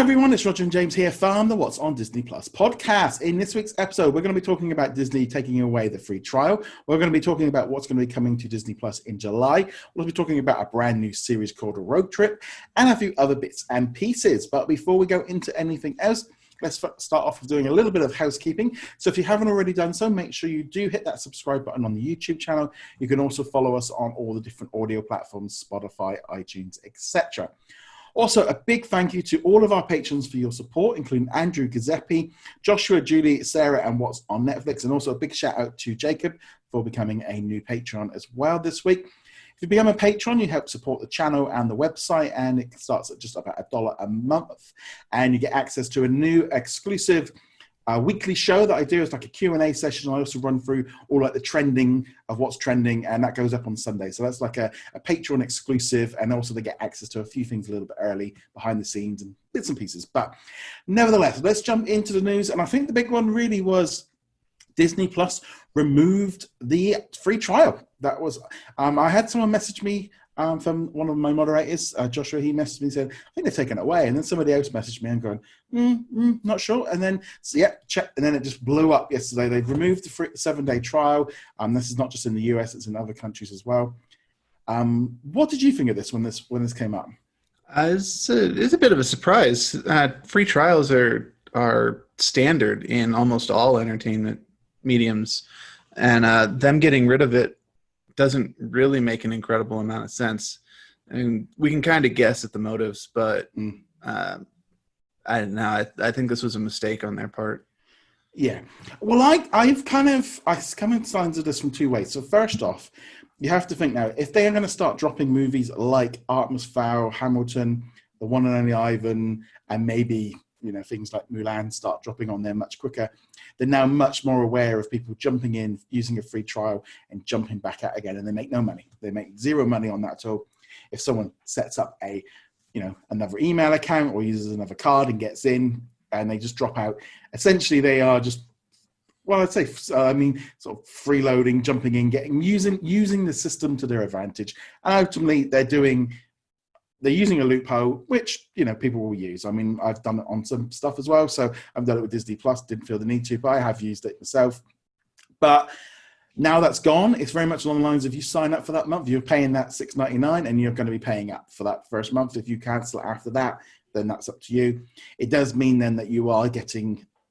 everyone, it's Roger and James here from the What's on Disney Plus podcast. In this week's episode, we're going to be talking about Disney taking away the free trial. We're going to be talking about what's going to be coming to Disney Plus in July. We'll be talking about a brand new series called Road Trip and a few other bits and pieces. But before we go into anything else, let's start off with doing a little bit of housekeeping. So if you haven't already done so, make sure you do hit that subscribe button on the YouTube channel. You can also follow us on all the different audio platforms, Spotify, iTunes, etc. Also, a big thank you to all of our patrons for your support, including Andrew Giuseppe, Joshua, Julie, Sarah, and What's on Netflix. And also a big shout out to Jacob for becoming a new patron as well this week. If you become a patron, you help support the channel and the website, and it starts at just about $1 a month. And you get access to a new exclusive weekly show that I do. It's like a Q&A session. I also run through all like the trending of what's trending, and that goes up on Sunday. So that's like a Patreon exclusive, and also they get access to a few things a little bit early behind the scenes and bits and pieces. But nevertheless, let's jump into the news. And I think the big one really was Disney Plus removed the free trial. That was, I had someone message me from one of my moderators, Joshua. He messaged me and said, I think they've taken it away. And then somebody else messaged me and going, not sure. And then, so yeah, check. And then it just blew up yesterday. They've removed the 7-day trial. This is not just in the US, it's in other countries as well. What did you think of this when this came up? It's a bit of a surprise. Free trials are standard in almost all entertainment mediums. And them getting rid of it doesn't really make an incredible amount of sense. I mean, we can kind of guess at the motives, but I don't know. I think this was a mistake on their part. Yeah. Well, I've come in signs of this from two ways. So first off, you have to think now, if they are going to start dropping movies like Artemis Fowl, Hamilton, The One and Only Ivan, and maybe things like Mulan start dropping on there much quicker, they're now much more aware of people jumping in, using a free trial, and jumping back out again, and they make no money. They make zero money on that at all. If someone sets up another email account or uses another card and gets in, and they just drop out, essentially they are just, well, I'd say, sort of freeloading, jumping in, using the system to their advantage, and ultimately they're using a loophole, which, people will use. I mean, I've done it on some stuff as well. So I've done it with Disney Plus, didn't feel the need to, but I have used it myself. But now that's gone. It's very much along the lines of you sign up for that month, you're paying that $6.99, and you're going to be paying up for that first month. If you cancel it after that, then that's up to you. It does mean then that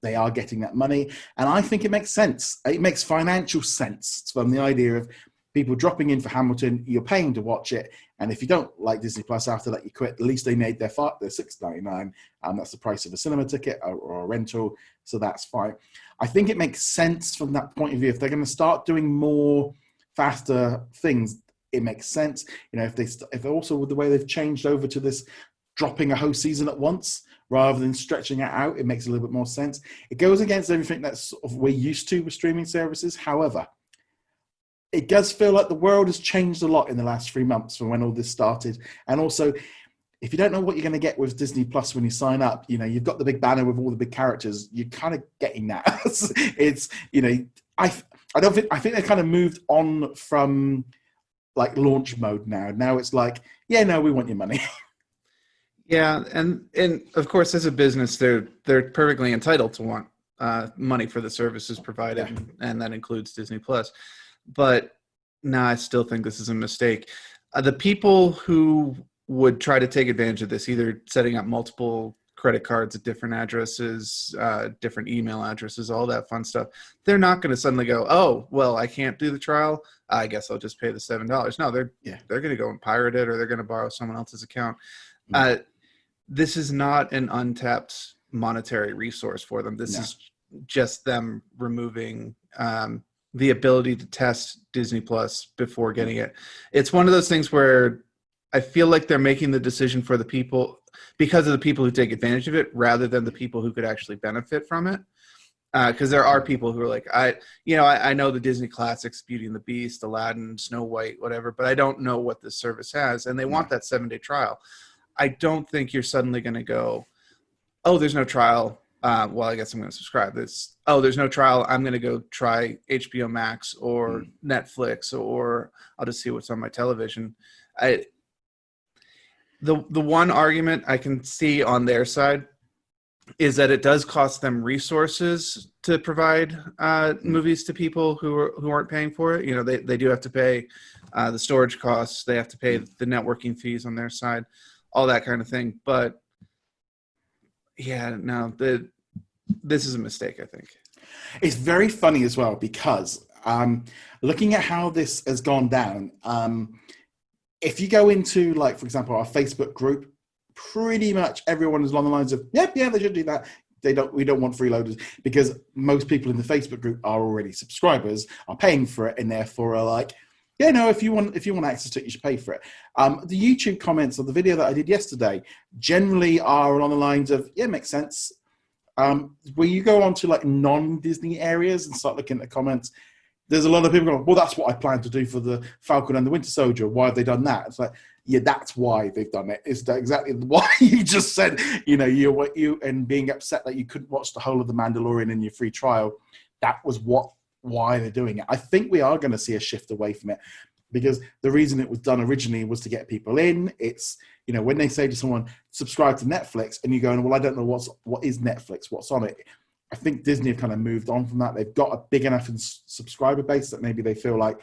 they are getting that money. And I think it makes sense. It makes financial sense from the idea of people dropping in for Hamilton, you're paying to watch it, and if you don't like Disney Plus after that, you quit. At least they made their $6.99, and that's the price of a cinema ticket or a rental, so that's fine. I think it makes sense from that point of view. If they're going to start doing more faster things, it makes sense. If also with the way they've changed over to this dropping a whole season at once rather than stretching it out, it makes a little bit more sense. It goes against everything that's sort of we're used to with streaming services. However, it does feel like the world has changed a lot in the last 3 months from when all this started. And also, if you don't know what you're going to get with Disney Plus when you sign up, you've got the big banner with all the big characters. You're kind of getting that. I think they kind of moved on from like launch mode now. Now it's like, yeah, no, we want your money. Yeah, and of course, as a business, they're perfectly entitled to want money for the services provided, yeah. And that includes Disney Plus. But no, I still think this is a mistake. The people who would try to take advantage of this, either setting up multiple credit cards at different addresses, different email addresses, all that fun stuff, they're not going to suddenly go, oh, well, I can't do the trial, I guess I'll just pay the $7. No, they're going to go and pirate it, or they're going to borrow someone else's account. This is not an untapped monetary resource for them. This is just them removing the ability to test Disney Plus before getting it. It's one of those things where I feel like they're making the decision for the people, because of the people who take advantage of it, rather than the people who could actually benefit from it. Because there are people who are like, I know the Disney classics, Beauty and the Beast, Aladdin, Snow White, whatever, but I don't know what this service has, and they want that 7-day trial. I don't think you're suddenly going to go, oh, there's no trial. Well, I guess I'm going to subscribe. There's no trial. I'm going to go try HBO Max or Netflix, or I'll just see what's on my television. The one argument I can see on their side is that it does cost them resources to provide movies to people who aren't paying for it. You know, they do have to pay the storage costs, they have to pay the networking fees on their side, all that kind of thing. But yeah, no, this is a mistake, I think. It's very funny as well because looking at how this has gone down, if you go into, like, for example, our Facebook group, pretty much everyone is along the lines of, yep, yeah, they should do that. We don't want freeloaders, because most people in the Facebook group are already subscribers, are paying for it, and therefore are like, yeah, no, if you want access to it, you should pay for it. The YouTube comments of the video that I did yesterday generally are along the lines of, yeah, makes sense. When you go on to like non-Disney areas and start looking at the comments, there's a lot of people going, well, that's what I plan to do for the Falcon and the Winter Soldier. Why have they done that? It's like, yeah, that's why they've done it. It's exactly why you just said, you know, you and being upset that you couldn't watch the whole of The Mandalorian in your free trial. That was why they're doing it. I think we are going to see a shift away from it, because the reason it was done originally was to get people in. It's, you know, when they say to someone, subscribe to Netflix, and you're going, well, I don't know what is Netflix, what's on it. I think Disney have kind of moved on from that. They've got a big enough subscriber base that maybe they feel like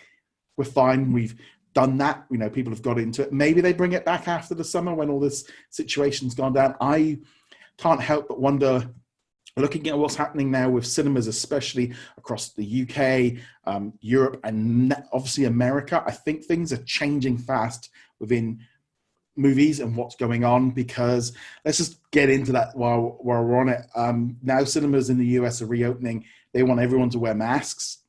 we're fine. We've done that. You know, people have got into it. Maybe they bring it back after the summer when all this situation's gone down. I can't help but wonder, looking at what's happening now with cinemas, especially across the UK, Europe, and obviously America. I think things are changing fast within movies and what's going on, because let's just get into that while we're on it. Now cinemas in the US are reopening. They want everyone to wear masks,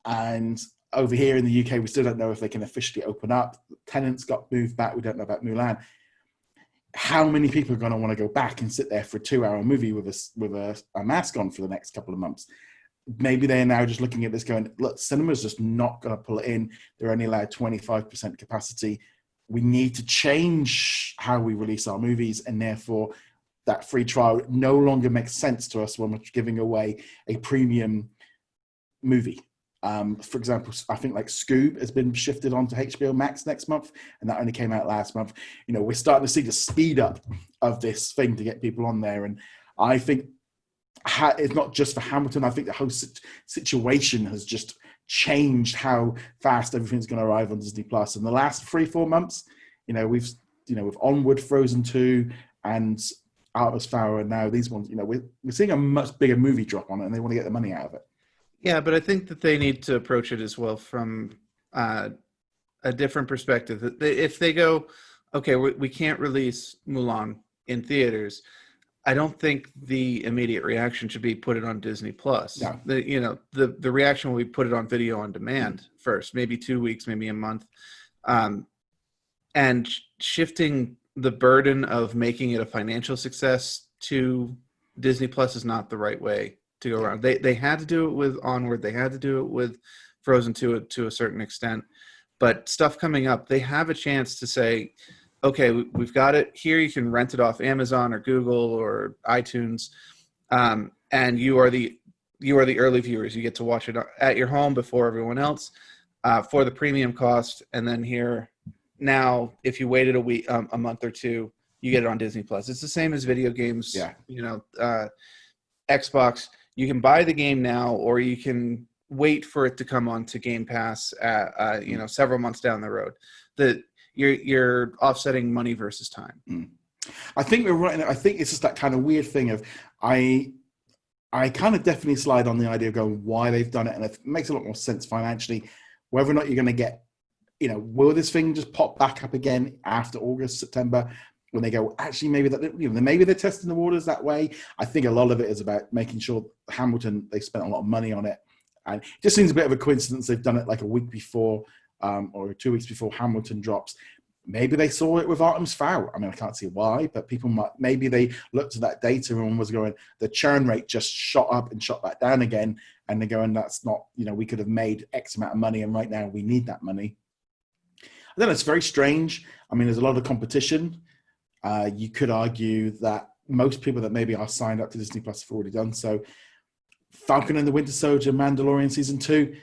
and over here in the UK we still don't know if they can officially open up. Tenants got moved back. We don't know about Mulan. How many people are going to want to go back and sit there for a 2-hour movie with a mask on for the next couple of months? Maybe they're now just looking at this going, look, cinema's just not going to pull it in. They're only allowed 25% capacity. We need to change how we release our movies, and therefore that free trial no longer makes sense to us when we're giving away a premium movie. For example, I think like Scoob has been shifted onto HBO Max next month, and that only came out last month. You know, we're starting to see the speed up of this thing to get people on there, and I think it's not just for Hamilton. I think the whole situation has just changed how fast everything's going to arrive on Disney Plus. In the last 3-4 months, you know, with Onward, Frozen 2, and Artemis Fowl, and now these ones, you know, we're seeing a much bigger movie drop on it, and they want to get the money out of it. Yeah, but I think that they need to approach it as well from a different perspective. If they go, okay, we can't release Mulan in theaters, I don't think the immediate reaction should be put it on Disney Plus. No. The reaction will be put it on video on demand first, maybe 2 weeks, maybe a month, and shifting the burden of making it a financial success to Disney Plus is not the right way to go around. They had to do it with Onward. They had to do it with Frozen 2 to a certain extent. But stuff coming up, they have a chance to say, okay, we've got it here. You can rent it off Amazon or Google or iTunes, and you are the early viewers. You get to watch it at your home before everyone else for the premium cost. And then here now, if you waited a month or two, you get it on Disney Plus. It's the same as video games. Yeah. You know, Xbox. You can buy the game now, or you can wait for it to come onto Game Pass several months down the road. You're offsetting money versus time. I think we're right. I think it's just that kind of weird thing of I kind of definitely slide on the idea of going why they've done it, and it makes a lot more sense financially. Whether or not you're going to get, you know, will this thing just pop back up again after August, September, when they go, actually, maybe maybe they're testing the waters that way. I think a lot of it is about making sure Hamilton, they spent a lot of money on it. And it just seems a bit of a coincidence they've done it like a week before or 2 weeks before Hamilton drops. Maybe they saw it with Artemis Fowl. I mean, I can't see why, but maybe they looked at that data and was going, the churn rate just shot up and shot back down again. And they're going, that's not, you know, we could have made X amount of money, and right now we need that money. I don't know, it's very strange. I mean, there's a lot of competition. You could argue that most people that maybe are signed up to Disney Plus have already done so. Falcon and the Winter Soldier, Mandalorian Season 2,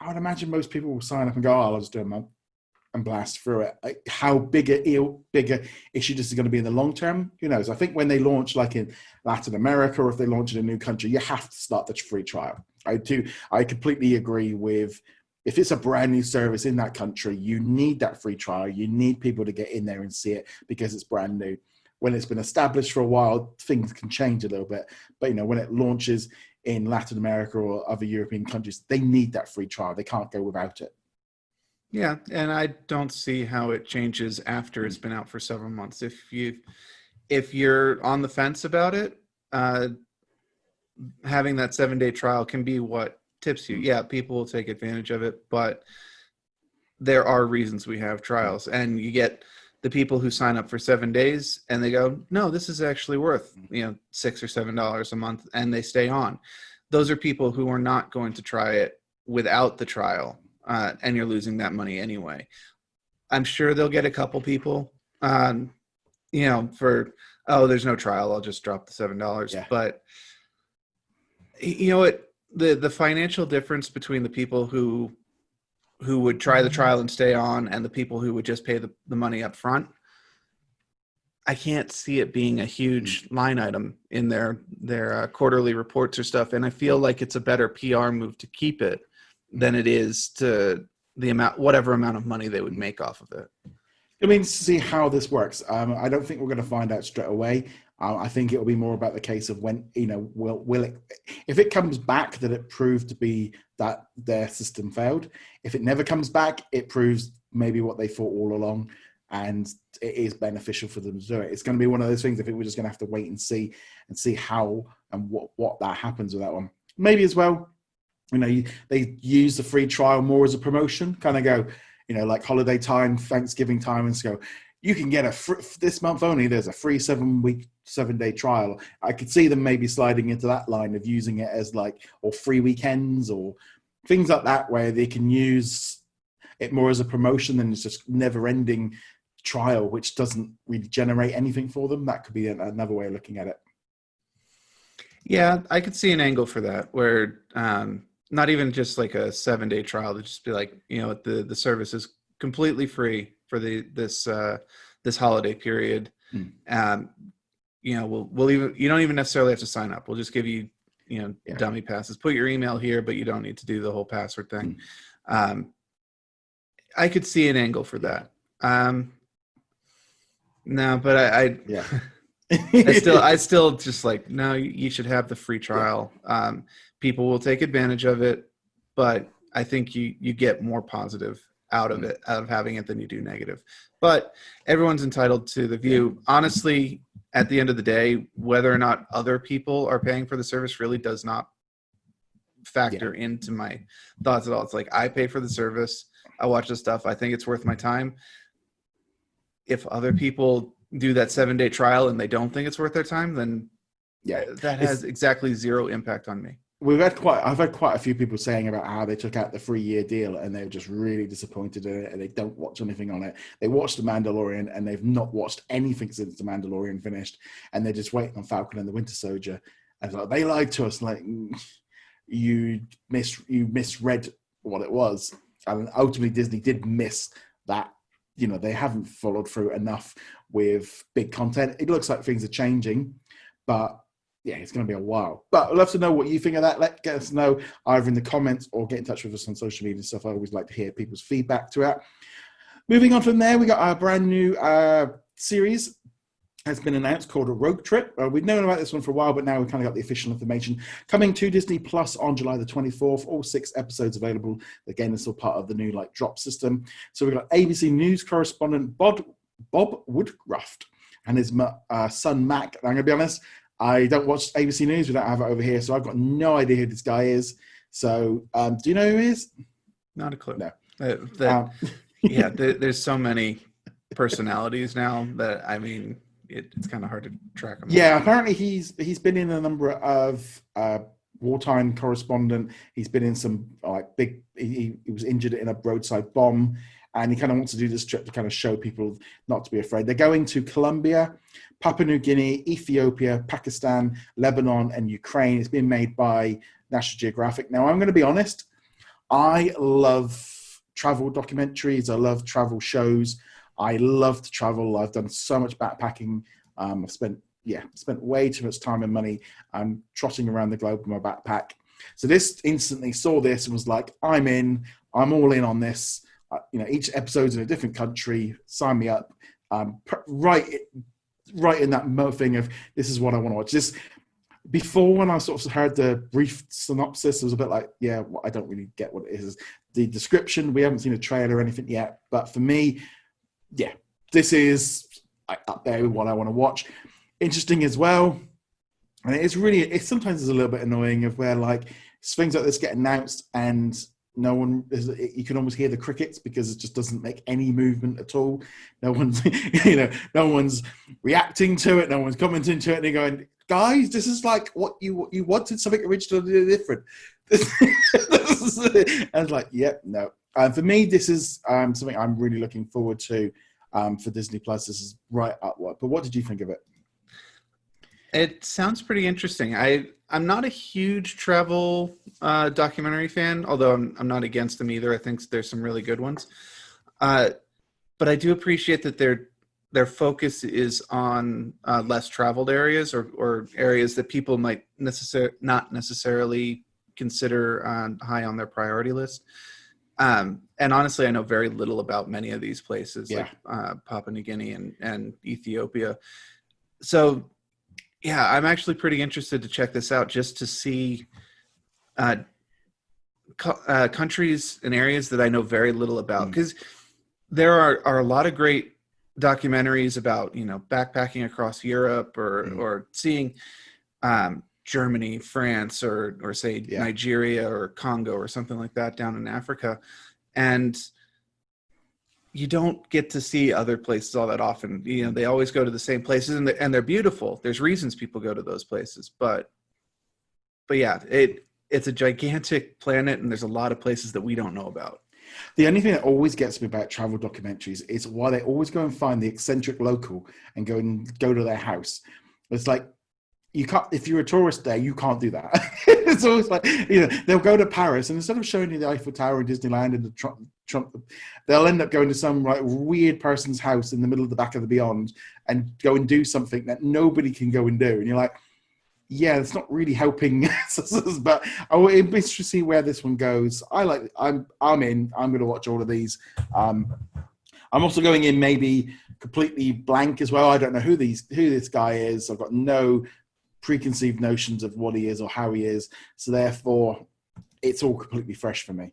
I would imagine most people will sign up and go, oh, I'll just do a month. and blast through it. How bigger issue this is going to be in the long term, who knows? I think when they launch, like in Latin America, or if they launch in a new country, you have to start the free trial. I completely agree with, if it's a brand new service in that country, you need that free trial. You need people to get in there and see it because it's brand new. When it's been established for a while, things can change a little bit. But, when it launches in Latin America or other European countries, they need that free trial. They can't go without it. Yeah, and I don't see how it changes after it's been out for several months. If you're on the fence about it, having that 7-day trial can be what tips you. Yeah, people will take advantage of it, but there are reasons we have trials, and you get the people who sign up for 7 days and they go, no, this is actually worth, $6 or $7 a month, and they stay on. Those are people who are not going to try it without the trial, and you're losing that money anyway. I'm sure they'll get a couple people, for, there's no trial, I'll just drop the $7. Yeah. But you know what? The financial difference between the people who would try the trial and stay on and the people who would just pay the money up front, I can't see it being a huge line item in their quarterly reports or stuff. And I feel like it's a better PR move to keep it than it is to whatever amount of money they would make off of it. I mean, to see how this works. I don't think we're going to find out straight away. I think it'll be more about the case of when, will it, if it comes back that it proved to be that their system failed. If it never comes back, it proves maybe what they thought all along, and it is beneficial for them to do it. It's going to be one of those things, if it, we're just going to have to wait and see how and what that happens with that one. Maybe as well, they use the free trial more as a promotion, kind of go, like holiday time, Thanksgiving time, and so you can get this month only, there's a free 7-day trial. I could see them maybe sliding into that line of using it as or free weekends or things like that, where they can use it more as a promotion than it's just never ending trial, which doesn't really generate anything for them. That could be another way of looking at it. Yeah, I could see an angle for that, where not even just like a 7-day trial, to just be like, the service is completely free for this holiday period. We'll even, you don't even necessarily have to sign up. We'll just give you, dummy passes. Put your email here, but you don't need to do the whole password thing. I could see an angle for that. No, but I still just like, no, you should have the free trial. People will take advantage of it, but I think you get more positive out of it, out of having it, than you do negative. But everyone's entitled to the view. Honestly, at the end of the day, whether or not other people are paying for the service really does not factor into my thoughts at all. It's like, I pay for the service, I watch this stuff, I think it's worth my time. If other people do that 7-day trial and they don't think it's worth their time, then that has exactly zero impact on me. I've had quite a few people saying about how they took out the 3-year deal and they're just really disappointed in it, and they don't watch anything on it. They watched The Mandalorian and they've not watched anything since The Mandalorian finished, and they're just waiting on Falcon and the Winter Soldier. And like, they lied to us, like, you misread what it was. And ultimately Disney did miss that. They haven't followed through enough with big content. It looks like things are changing, but it's going to be a while. But I'd love to know what you think of that. Get us know either in the comments or get in touch with us on social media and stuff. I always like to hear people's feedback to it. Moving on from there, we got our brand new series has been announced, called A Rogue Trip. We've known about this one for a while, but now we've kind of got the official information. Coming to Disney Plus on July the 24th, all 6 episodes available. Again, it's all part of the new drop system. So we've got ABC News correspondent Bob Woodruff and his son Mac. I'm going to be honest, I don't watch ABC News. We don't have it over here, so I've got no idea who this guy is. So do you know who he is? Not a clue. No. There's so many personalities now that, I mean, it's kind of hard to track him. Yeah, apparently he's been in a number of wartime correspondent. He's been in some big. He was injured in a roadside bomb, and he kind of wants to do this trip to kind of show people not to be afraid. They're going to Colombia, Papua New Guinea, Ethiopia, Pakistan, Lebanon, and Ukraine. It's being made by National Geographic. Now, I'm going to be honest. I love travel documentaries. I love travel shows. I love to travel. I've done so much backpacking. I've spent way too much time and money trotting around the globe with my backpack. So this instantly saw this and was like, I'm in. I'm all in on this. Each episode's in a different country. Sign me up. Right in that thing of this is what I want to watch. This before, when I sort of heard the brief synopsis, it was a bit like, yeah, I don't really get what it is. The description, we haven't seen a trailer or anything yet, but for me, yeah, this is up there with what I want to watch. Interesting as well. And it's sometimes it's a little bit annoying of where like things like this get announced and no one is, you can almost hear the crickets because it just doesn't make any movement at all. No one's, no one's reacting to it. No one's commenting to it. And they're going, guys, this is like what you wanted, something originally different. I was like, yep, no. For me, this is something I'm really looking forward to for Disney Plus. This is right up what. But what did you think of it? It sounds pretty interesting. I'm not a huge travel documentary fan, although I'm not against them either. I think there's some really good ones. But I do appreciate that their focus is on less traveled areas or areas that people might not necessarily consider high on their priority list. And honestly, I know very little about many of these places, like Papua New Guinea and Ethiopia. So yeah, I'm actually pretty interested to check this out just to see countries and areas that I know very little about. Because there are a lot of great documentaries about, backpacking across Europe or seeing Germany, France, or say Nigeria or Congo or something like that down in Africa. And you don't get to see other places all that often. They always go to the same places and they're beautiful. There's reasons people go to those places, but yeah, it's a gigantic planet and there's a lot of places that we don't know about. The only thing that always gets me about travel documentaries is why they always go and find the eccentric local and go to their house. It's like, you can't, if you're a tourist there, you can't do that. It's always like, they'll go to Paris and instead of showing you the Eiffel Tower and Disneyland and the Trump, they'll end up going to some like weird person's house in the middle of the back of the beyond and go and do something that nobody can go and do. And you're like, yeah, it's not really helping. But I'm interested to see where this one goes. I'm in. I'm going to watch all of these. I'm also going in maybe completely blank as well. I don't know who this guy is. I've got no preconceived notions of what he is or how he is. So therefore, it's all completely fresh for me.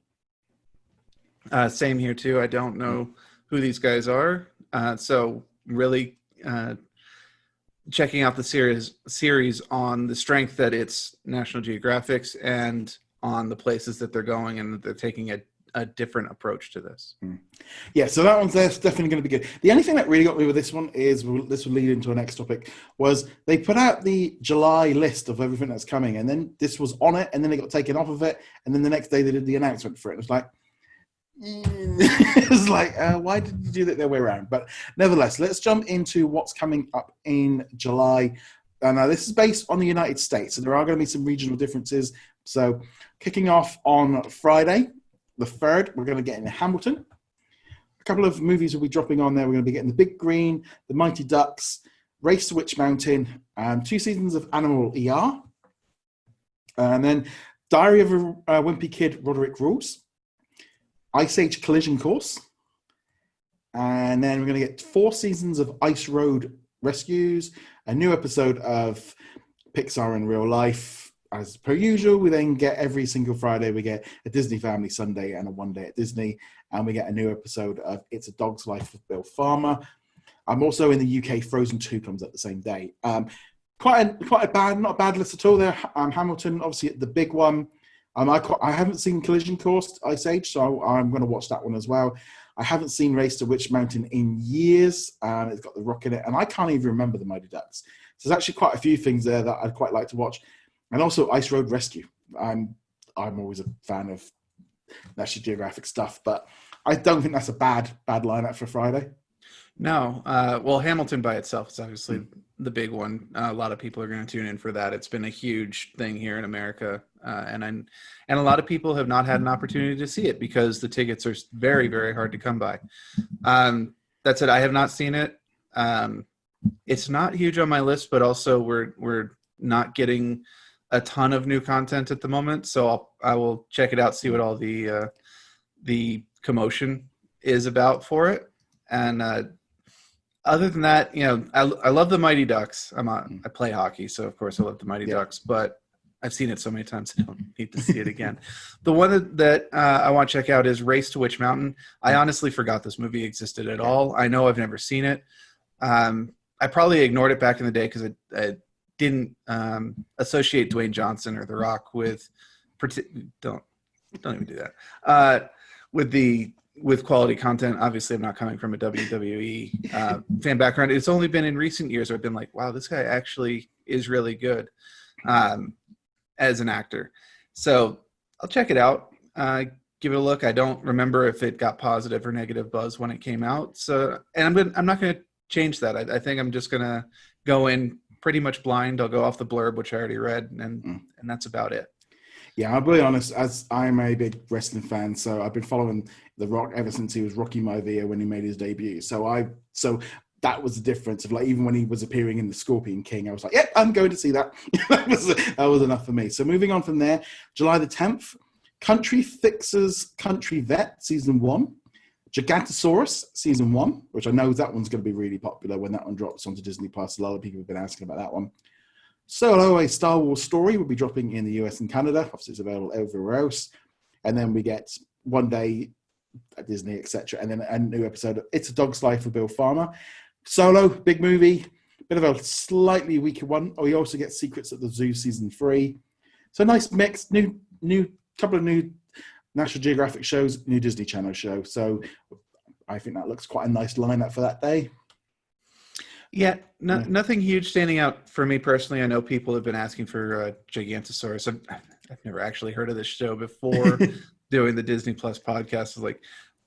Same here too. I don't know who these guys are. So really checking out the series on the strength that it's National Geographic's and on the places that they're going and that they're taking a different approach to this. Yeah, so that one's definitely going to be good. The only thing that really got me with this one is, this will lead into our next topic, was they put out the July list of everything that's coming, and then this was on it, and then it got taken off of it, and then the next day they did the announcement for it. It was like, why did you do that the other way around? But nevertheless, let's jump into what's coming up in July. Now, this is based on the United States, so there are going to be some regional differences. So kicking off on Friday, the 3rd, we're going to get in Hamilton. A couple of movies will be dropping on there. We're going to be getting The Big Green, The Mighty Ducks, Race to Witch Mountain, 2 seasons of Animal ER, and then Diary of a Wimpy Kid, Roderick Rules, Ice Age Collision Course, and then we're going to get 4 seasons of Ice Road Rescues, a new episode of Pixar in Real Life. As per usual, we then get every single Friday, we get a Disney Family Sunday and a One Day at Disney, and we get a new episode of It's a Dog's Life with Bill Farmer. I'm also in the UK, Frozen 2 comes out the same day. Quite a bad, not a bad list at all there. Hamilton, obviously the big one. I haven't seen Collision Course, Ice Age, so I'm going to watch that one as well. I haven't seen Race to Witch Mountain in years. It's got The Rock in it, and I can't even remember the Mighty Ducks. So there's actually quite a few things there that I'd quite like to watch. And also Ice Road Rescue. I'm always a fan of National Geographic stuff, but I don't think that's a bad lineup for Friday. No. Well, Hamilton by itself is obviously the big one. A lot of people are going to tune in for that. It's been a huge thing here in America, and a lot of people have not had an opportunity to see it because the tickets are very, very hard to come by. That's it. I have not seen it. It's not huge on my list, but also we're not getting a ton of new content at the moment, so I will check it out, see what all the commotion is about for it, and other than that, I love the Mighty Ducks. I play hockey, so of course I love the Mighty Ducks, but I've seen it so many times I don't need to see it again. The one that I want to check out is Race to Witch Mountain. I honestly forgot this movie existed at all. I know I've never seen it. I probably ignored it back in the day because I didn't associate Dwayne Johnson or The Rock with don't even do that with quality content. Obviously, I'm not coming from a WWE fan background. It's only been in recent years where I've been like, wow, this guy actually is really good as an actor. So I'll check it out, give it a look. I don't remember if it got positive or negative buzz when it came out. So, and I'm not going to change that. I think I'm just going to go in pretty much blind. I'll go off the blurb, which I already read, and that's about it. Yeah, I'll be honest, as I'm a big wrestling fan, so I've been following The Rock ever since he was Rocky Maivia when he made his debut. So that was the difference of like, even when he was appearing in The Scorpion King, I was like, yeah, I'm going to see that. that was enough for me. So moving on from there, July the 10th, Country Fixers Country Vet Season 1, Gigantosaurus Season 1, which I know that one's going to be really popular when that one drops onto Disney Plus. A lot of people have been asking about that one. Solo, a Star Wars story, will be dropping in the US and Canada. Obviously, it's available everywhere else. And then we get One Day at Disney, etc. And then a new episode of It's a Dog's Life with Bill Farmer. Solo, big movie, bit of a slightly weaker one. We also get Secrets at the Zoo Season 3. So nice mix, new couple of new National Geographic shows, new Disney Channel show. So I think that looks quite a nice lineup for that day. Yeah, nothing huge standing out for me personally. I know people have been asking for Gigantosaurus. I've never actually heard of this show before doing the Disney Plus podcast. Like,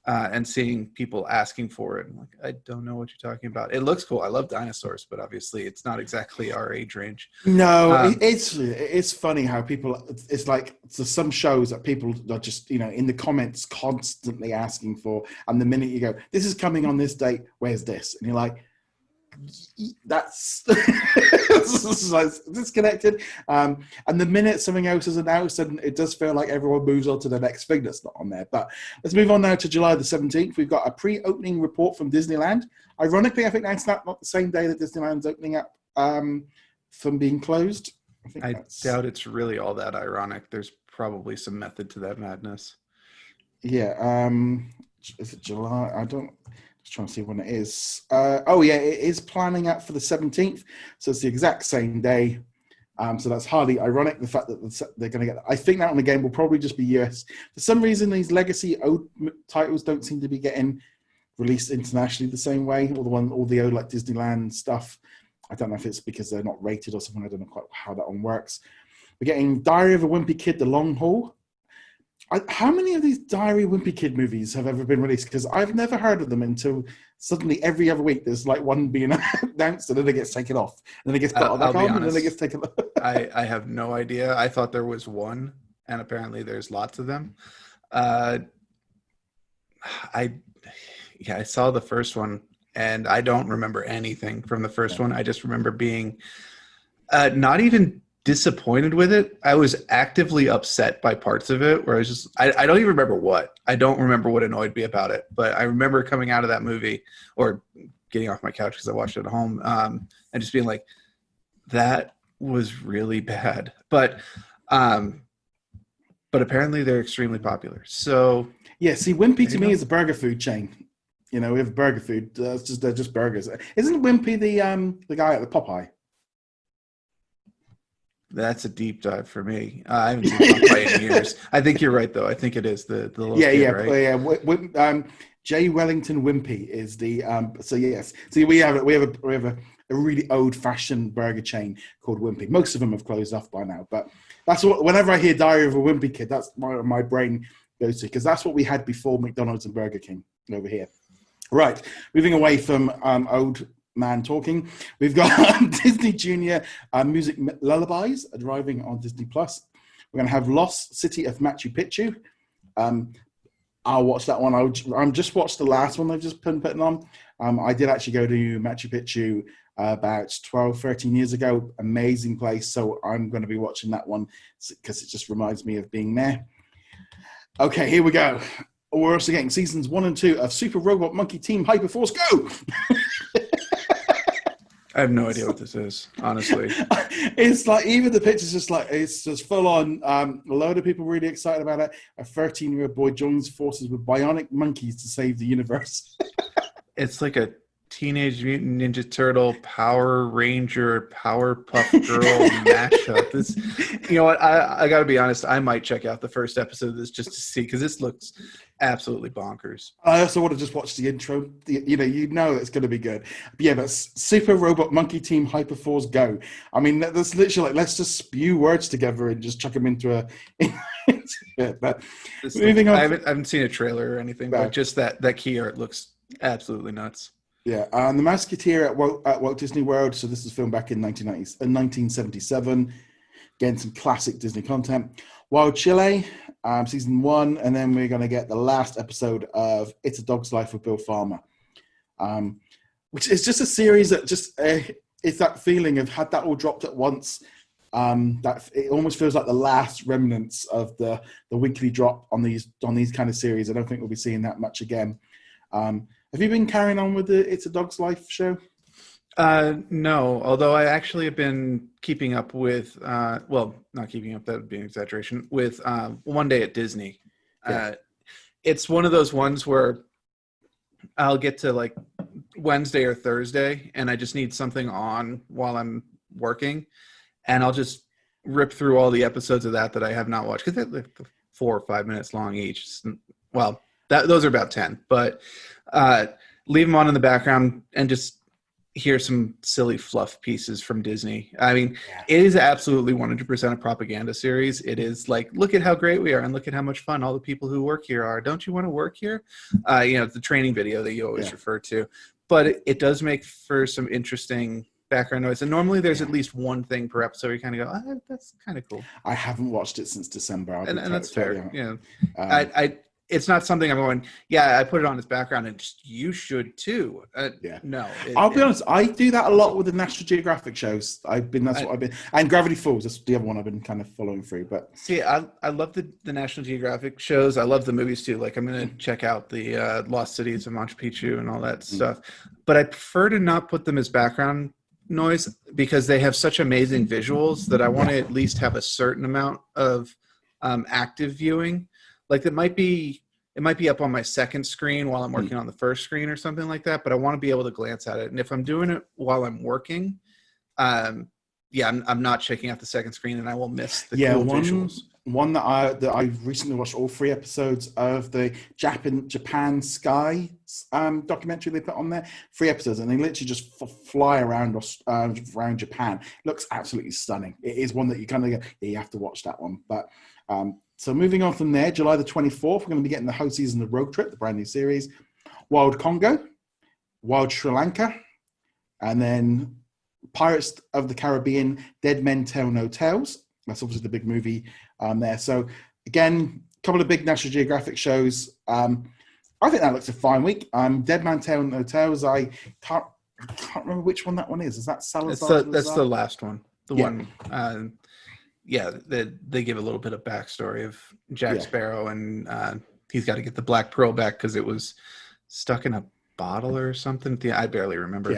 and seeing people asking for it. I'm like, I don't know what you're talking about. It looks cool. I love dinosaurs, but obviously it's not exactly our age range. No, it's funny how people, it's like, so some shows that people are just, in the comments constantly asking for. And the minute you go, this is coming on this date, where's this? And you're like, that's disconnected. And the minute something else is announced, and it does feel like everyone moves on to the next thing that's not on there. But let's move on now to July the 17th. We've got a pre-opening report from Disneyland. Ironically, I think that's not the same day that Disneyland's opening up from being closed. I doubt it's really all that ironic. There's probably some method to that madness. Yeah. Is it July? Just trying to see when it is. It is planning out for the 17th. So it's the exact same day. So that's hardly ironic, the fact that they're going to get. I think that one again will probably just be US. For some reason, these legacy titles don't seem to be getting released internationally the same way. All the old like Disneyland stuff. I don't know if it's because they're not rated or something. I don't know quite how that one works. We're getting Diary of a Wimpy Kid: The Long Haul. How many of these Diary of a Wimpy Kid movies have ever been released? Because I've never heard of them until suddenly every other week there's like one being announced and then it gets taken off. And then it gets put back on and then it gets taken off. I have no idea. I thought there was one, and apparently there's lots of them. I saw the first one, and I don't remember anything from the first one. I just remember being not even disappointed with it. I was actively upset by parts of it where I was just, I don't even remember what. I don't remember what annoyed me about it, but I remember coming out of that movie or getting off my couch because I watched it at home and just being like, that was really bad. But apparently they're extremely popular. So yeah, see, Wimpy to me is a burger food chain. We have burger food. They're just burgers. Isn't Wimpy the guy at the Popeye? That's a deep dive for me. I haven't seen Popeye in years. I think you're right, though. I think it is the little kid, right? Yeah. J. Wellington Wimpy is the. So yes, see, we have a really old-fashioned burger chain called Wimpy. Most of them have closed off by now, but that's what. Whenever I hear Diary of a Wimpy Kid, that's my brain goes to, because that's what we had before McDonald's and Burger King over here. Right, moving away from old man talking, we've got Disney Junior music lullabies arriving on Disney Plus. We're going to have Lost City of Machu Picchu. I'll watch that one. I'm just watched the last one they've just been putting on. I did actually go to Machu Picchu about 12, 13 years ago. Amazing place. So I'm going to be watching that one because it just reminds me of being there. Okay, here we go. We're also getting seasons 1 and 2 of Super Robot Monkey Team Hyperforce Go. I have no idea what this is, honestly. It's like, even the picture's just like, it's just full on. A load of people really excited about it. A 13-year-old boy joins forces with bionic monkeys to save the universe. It's like a Teenage Mutant Ninja Turtle, Power Ranger, Powerpuff Girl mashup. This, you know what? I got to be honest. I might check out the first episode of this just to see, because this looks absolutely bonkers. I also want to just watch the intro. You know it's going to be good. But yeah, but Super Robot Monkey Team Hyperforce Go. I mean, that's literally like, let's just spew words together and just chuck them into a. But moving on. I haven't seen a trailer or anything, but just that key art looks absolutely nuts. Yeah, and The Musketeer at Walt Disney World. So this was filmed back in 1977. Again, some classic Disney content. Wild Chile, season 1, and then we're going to get the last episode of It's a Dog's Life with Bill Farmer, which is just a series that just it's that feeling of had that all dropped at once. That it almost feels like the last remnants of the weekly drop on these kind of series. I don't think we'll be seeing that much again. Have you been carrying on with the It's a Dog's Life show? No, although I actually have been keeping up with, well, not keeping up, that would be an exaggeration, with One Day at Disney. Yeah. It's one of those ones where I'll get to like Wednesday or Thursday and I just need something on while I'm working, and I'll just rip through all the episodes of that I have not watched, because they're like 4 or 5 minutes long each. Well, those are about 10, but leave them on in the background and just hear some silly fluff pieces from Disney. I mean, It is absolutely 100% a propaganda series. It is like, look at how great we are and look at how much fun all the people who work here are. Don't you want to work here? It's the training video that you always refer to. But it does make for some interesting background noise. And normally there's at least one thing per episode where you kind of go, oh, that's kind of cool. I haven't watched it since December. And that's fair. Yeah. It's not something I'm going, I put it on as background and just, you should too. No. I'll be honest, I do that a lot with the National Geographic shows. That's what I've been, and Gravity Falls, that's the other one I've been kind of following through. But see, I love the National Geographic shows. I love the movies too. Like, I'm going to check out the Lost Cities of Machu Picchu and all that stuff. But I prefer to not put them as background noise because they have such amazing visuals that I want to at least have a certain amount of active viewing. Like, it might be up on my second screen while I'm working on the first screen or something like that, but I want to be able to glance at it. And if I'm doing it while I'm working, I'm not checking out the second screen, and I will miss the cool visuals. One that I recently watched all 3 episodes of the Japan Sky documentary they put on there. 3 episodes, and they literally just fly around Japan. Looks absolutely stunning. It is one that you kind of go, you have to watch that one. But so moving on from there, July the 24th, we're going to be getting the whole season of Road Trip, the brand new series. Wild Congo, Wild Sri Lanka, and then Pirates of the Caribbean, Dead Men Tell No Tales. That's obviously the big movie there. So again, a couple of big National Geographic shows. I think that looks a fine week. Dead Man Tell No Tales. I can't remember which one that one is. Is that Salazar? That's the last one. One. They give a little bit of backstory of Jack Sparrow, and he's got to get the Black Pearl back because it was stuck in a bottle or something. I barely remember.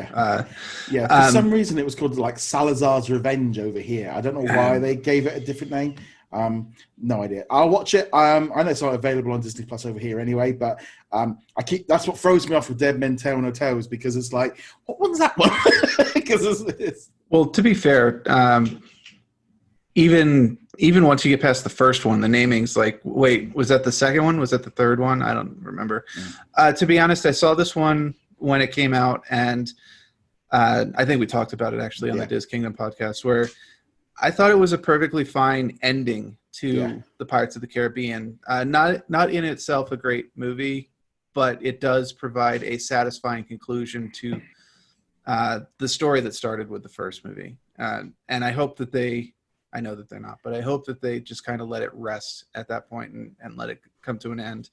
For some reason it was called like Salazar's Revenge over here. I don't know why they gave it a different name. No idea. I'll watch it. I know it's not available on Disney Plus over here anyway, but that's what throws me off with Dead Men Tell No Tales, because it's like, what one's that one? Because well, to be fair, even once you get past the first one, the naming's like, wait, was that the second one? Was that the third one? I don't remember. To be honest, I saw this one when it came out, and I think we talked about it actually on the Diz Kingdom podcast, where I thought it was a perfectly fine ending to the Pirates of the Caribbean. Not in itself a great movie, but it does provide a satisfying conclusion to the story that started with the first movie. And I hope that I know that they're not, but I hope that they just kind of let it rest at that point and let it come to an end,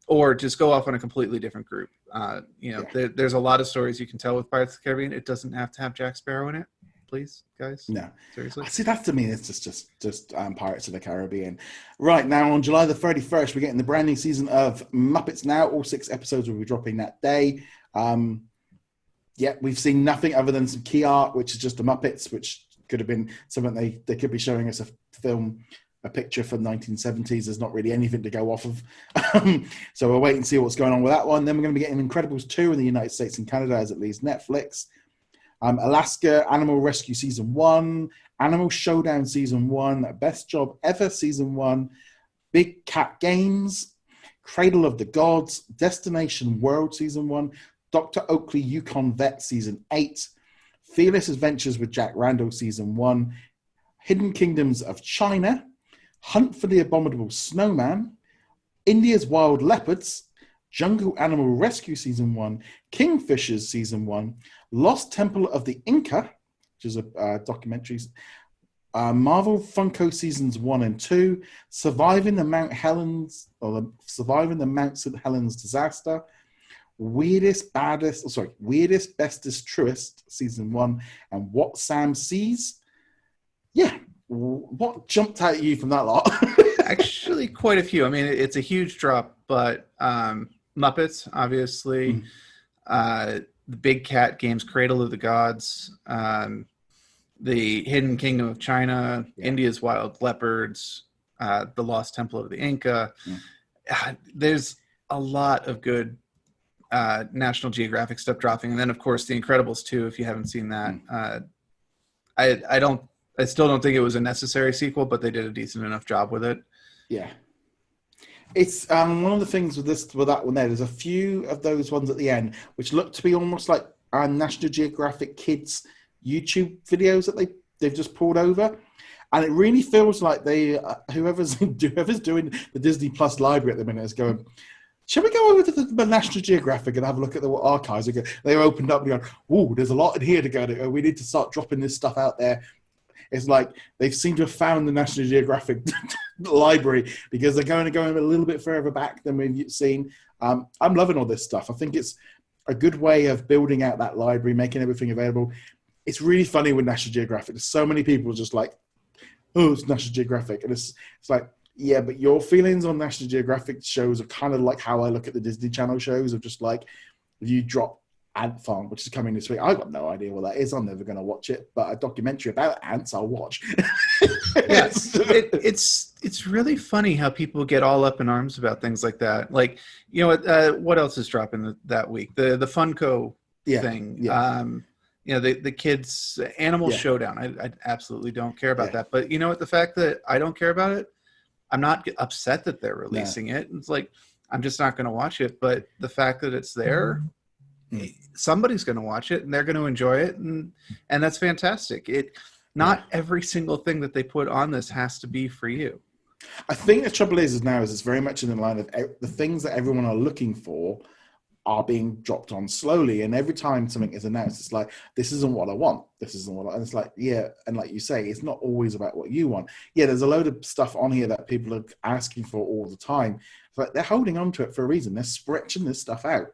or just go off on a completely different group. There's a lot of stories you can tell with Pirates of the Caribbean. It doesn't have to have Jack Sparrow in it. Please, guys. No, seriously. See, that to me is just Pirates of the Caribbean. Right now, on July the 31st, we're getting the brand new season of Muppets Now. All 6 episodes will be dropping that day. We've seen nothing other than some key art, which is just the Muppets, which could have been something they could be showing us a picture from the 1970s. There's not really anything to go off of. So we'll wait and see what's going on with that one. Then we're going to be getting Incredibles 2 in the United States and Canada, as it leaves Netflix. Alaska Animal Rescue Season 1, Animal Showdown Season 1, Best Job Ever Season 1, Big Cat Games, Cradle of the Gods, Destination World Season 1, Dr. Oakley Yukon Vet Season 8, Fearless Adventures with Jack Randall Season 1, Hidden Kingdoms of China, Hunt for the Abominable Snowman, India's Wild Leopards, Jungle Animal Rescue Season 1, Kingfishers Season 1, Lost Temple of the Inca, which is a documentary, Marvel Funko Seasons 1 and 2, Surviving the Mount St. Helens Disaster, Weirdest, Bestest, Truest Season 1, and What Sam Sees. Yeah, what jumped out at you from that lot? Actually, quite a few. I mean, it's a huge drop, but Muppets, obviously, the Big Cat Games, Cradle of the Gods, the Hidden Kingdom of China, India's Wild Leopards, the Lost Temple of the Inca. There's a lot of good National Geographic stuff dropping, and then of course the Incredibles 2. If you haven't seen that, I still don't think it was a necessary sequel, but they did a decent enough job with it. Yeah. It's one of the things with that one there's a few of those ones at the end which look to be almost like National Geographic Kids YouTube videos that they've just pulled over, and it really feels like they whoever's doing the Disney Plus library at the minute is going, shall we go over to the National Geographic and have a look at the archives? They opened up and go, oh, there's a lot in here to go to. We need to start dropping this stuff out there. It's like they seem to have found the National Geographic library because they're going to go a little bit further back than we've seen. I'm loving all this stuff. I think it's a good way of building out that library, making everything available. It's really funny with National Geographic. There's so many people just like, oh, it's National Geographic. And it's like, yeah, but your feelings on National Geographic shows are kind of like how I look at the Disney Channel shows, of just like, if you drop Ant Farm, which is coming this week. I've got no idea what that is. I'm never going to watch it, but a documentary about ants, I'll watch. Yes, it's really funny how people get all up in arms about things like that. Like, what else is dropping that week? The Funko thing. Yeah. The kids Animal Showdown. I absolutely don't care about that. But you know what? The fact that I don't care about it, I'm not upset that they're releasing it. It's like, I'm just not going to watch it. But the fact that it's there, somebody's going to watch it and they're going to enjoy it, and that's fantastic. Not every single thing that they put on this has to be for you. I think the trouble is now it's very much in the line of the things that everyone are looking for are being dropped on slowly, and every time something is announced, it's like, this isn't what I want. This isn't what and it's like, yeah, and like you say, it's not always about what you want. Yeah, there's a load of stuff on here that people are asking for all the time, but they're holding on to it for a reason. They're stretching this stuff out.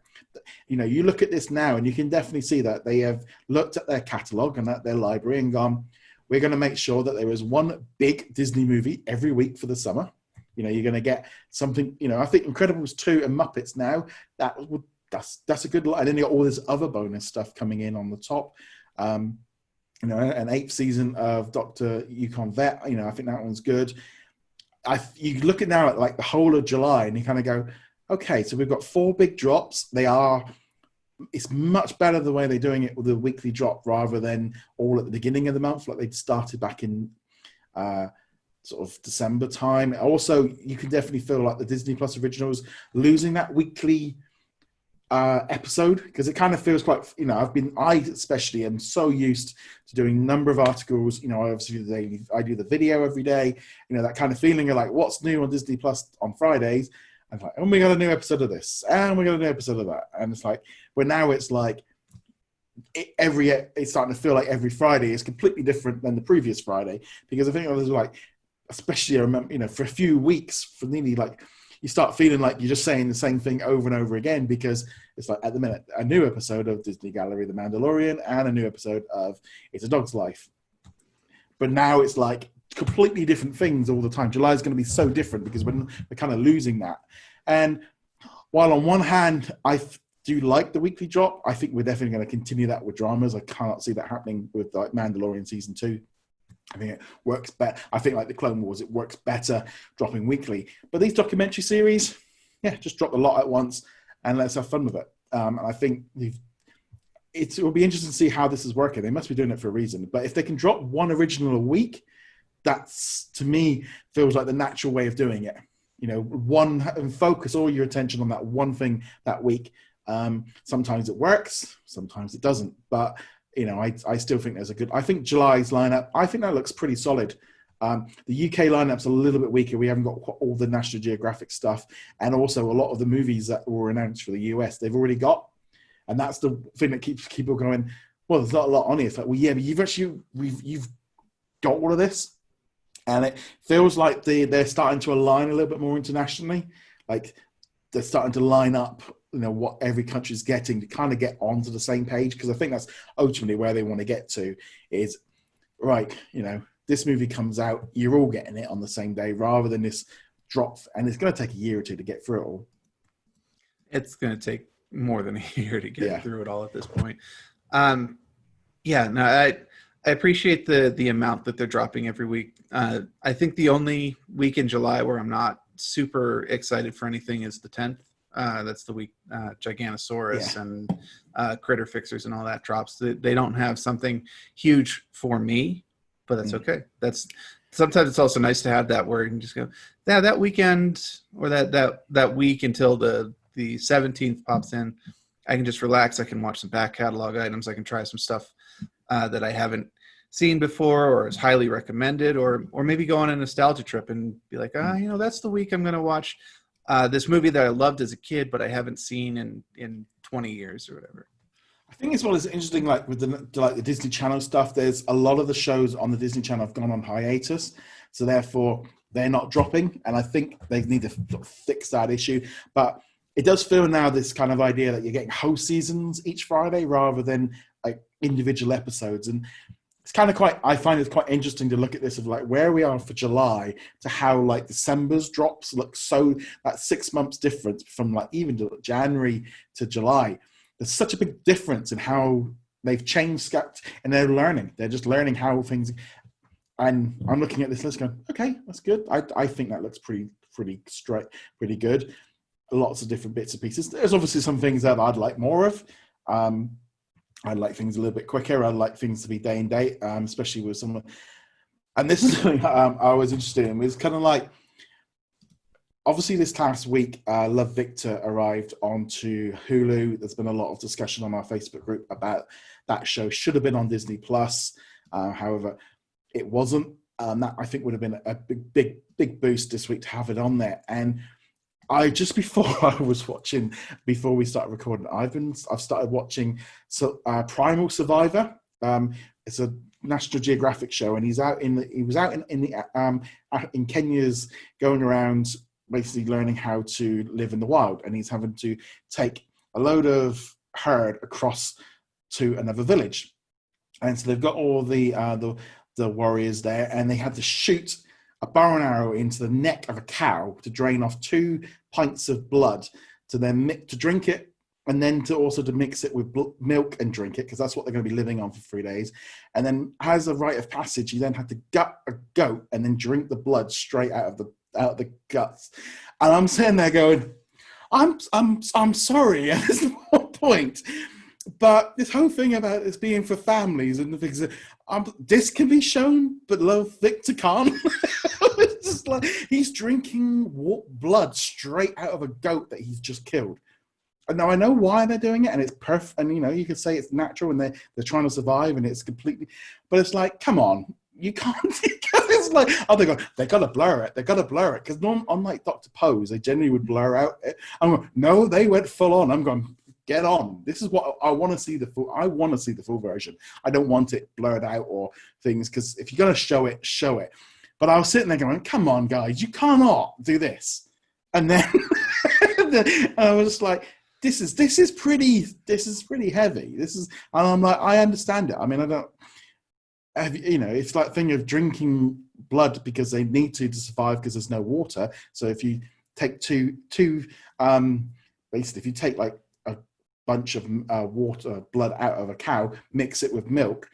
You look at this now and you can definitely see that they have looked at their catalog and at their library and gone, we're going to make sure that there is one big Disney movie every week for the summer. You're going to get something, I think Incredibles 2 and Muppets Now, that's a good lot. And then you got all this other bonus stuff coming in on the top. An 8th season of Dr. Yukon Vet, I think that one's good. You look at now at like the whole of July and you kind of go, okay, so we've got 4 big drops. It's much better the way they're doing it with a weekly drop rather than all at the beginning of the month, like they'd started back in sort of December time. Also, you can definitely feel like the Disney Plus originals losing that weekly episode, because it kind of feels quite, I especially am so used to doing a number of articles. I obviously I do the video every day, that kind of feeling of like, what's new on Disney Plus on Fridays. And like, we got a new episode of this, and we got a new episode of that, and it's like, but now it's like it's starting to feel like every Friday is completely different than the previous Friday, because I think it was like, especially I remember, for a few weeks, for nearly like, you start feeling like you're just saying the same thing over and over again, because it's like at the minute a new episode of Disney Gallery The Mandalorian and a new episode of It's a Dog's Life. But now it's like completely different things all the time. July is going to be so different because we're kind of losing that. And while on one hand I do like the weekly drop, I think we're definitely going to continue that with dramas. I cannot see that happening with like Mandalorian season 2. I think it works better. I think like the Clone Wars, it works better dropping weekly. But these documentary series, just drop a lot at once and let's have fun with it. And I think it will be interesting to see how this is working. They must be doing it for a reason. But if they can drop one original a week, that's, to me, feels like the natural way of doing it. One, and focus all your attention on that one thing that week. Sometimes it works, sometimes it doesn't. But I still think there's I think July's lineup, I think that looks pretty solid. The UK lineup's a little bit weaker. We haven't got all the National Geographic stuff, and also a lot of the movies that were announced for the US, they've already got. And that's the thing that keeps people going, well, there's not a lot on here. It's like, well, yeah, but you've got all of this. And it feels like they're starting to align a little bit more internationally. Like they're starting to line up, what every country's getting to kind of get onto the same page. Because I think that's ultimately where they want to get to is, right, this movie comes out, you're all getting it on the same day rather than this drop. And it's going to take a year or two to get through it all. It's going to take more than a year to get through it all at this point. I appreciate the amount that they're dropping every week. I think the only week in July where I'm not super excited for anything is the 10th. That's the week Giganosaurus and Critter Fixers and all that drops. They don't have something huge for me, but that's okay. Sometimes it's also nice to have that where you can just go, that weekend or that week until the 17th pops in, I can just relax. I can watch some back catalog items. I can try some stuff that I haven't seen before or is highly recommended, or maybe go on a nostalgia trip and be like, that's the week I'm going to watch this movie that I loved as a kid, but I haven't seen in 20 years or whatever. I think it's what is interesting, like with the Disney Channel stuff. There's a lot of the shows on the Disney Channel have gone on hiatus, so therefore they're not dropping. And I think they need to sort of fix that issue. But it does feel now this kind of idea that you're getting whole seasons each Friday rather than like individual episodes. And it's kind of I find it quite interesting to look at this of like where we are for July to how like December's drops look, so that 6 months difference from like even January to July. There's such a big difference in how they've changed, and they're learning. They're just learning how things. And I'm looking at this list going, okay, that's good. I think that looks pretty straight, pretty good. Lots of different bits and pieces. There's obviously some things that I'd like more of. I'd like things a little bit quicker. I'd like things to be day and date, especially with someone. And this is something I was interested in. It's kind of like, obviously this past week, Love Victor arrived onto Hulu. There's been a lot of discussion on our Facebook group about that show. Should have been on Disney Plus. However, it wasn't. That I think would have been a big boost this week to have it on there. And before we started recording, I've started watching Primal Survivor. It's a National Geographic show, and he was out in Kenya's going around basically learning how to live in the wild, and he's having to take a load of herd across to another village. And so they've got all the warriors there, and they had to shoot a bow and arrow into the neck of a cow to drain off 2 pints of blood, to then to drink it, and then to mix it with milk and drink it, because that's what they're going to be living on for 3 days. And then, as a rite of passage, you then had to gut a goat and then drink the blood straight out of the guts. And I'm sitting there going, I'm sorry at this point, but this whole thing about this being for families and the things, this can be shown, but Love Victor can't. It's just like he's drinking blood straight out of a goat that he's just killed. And now I know why they're doing it, and it's perfect. And you could say it's natural, and they're trying to survive, and it's completely. But it's like, come on, you can't. It's was like, oh, they got to blur it. They got to blur it. Because unlike Dr. Pose, they generally would blur out it. I'm going, no, they went full on. I'm going, get on. This is what I want to see I want to see the full version. I don't want it blurred out or things, because if you're going to show it, show it. But I was sitting there going, come on, guys, you cannot do this. And then I was just like, this is pretty heavy. And I'm like, I understand it. I mean, I don't, it's like thing of drinking blood because they need to survive because there's no water. So if you take basically if you take like a bunch of blood out of a cow, mix it with milk,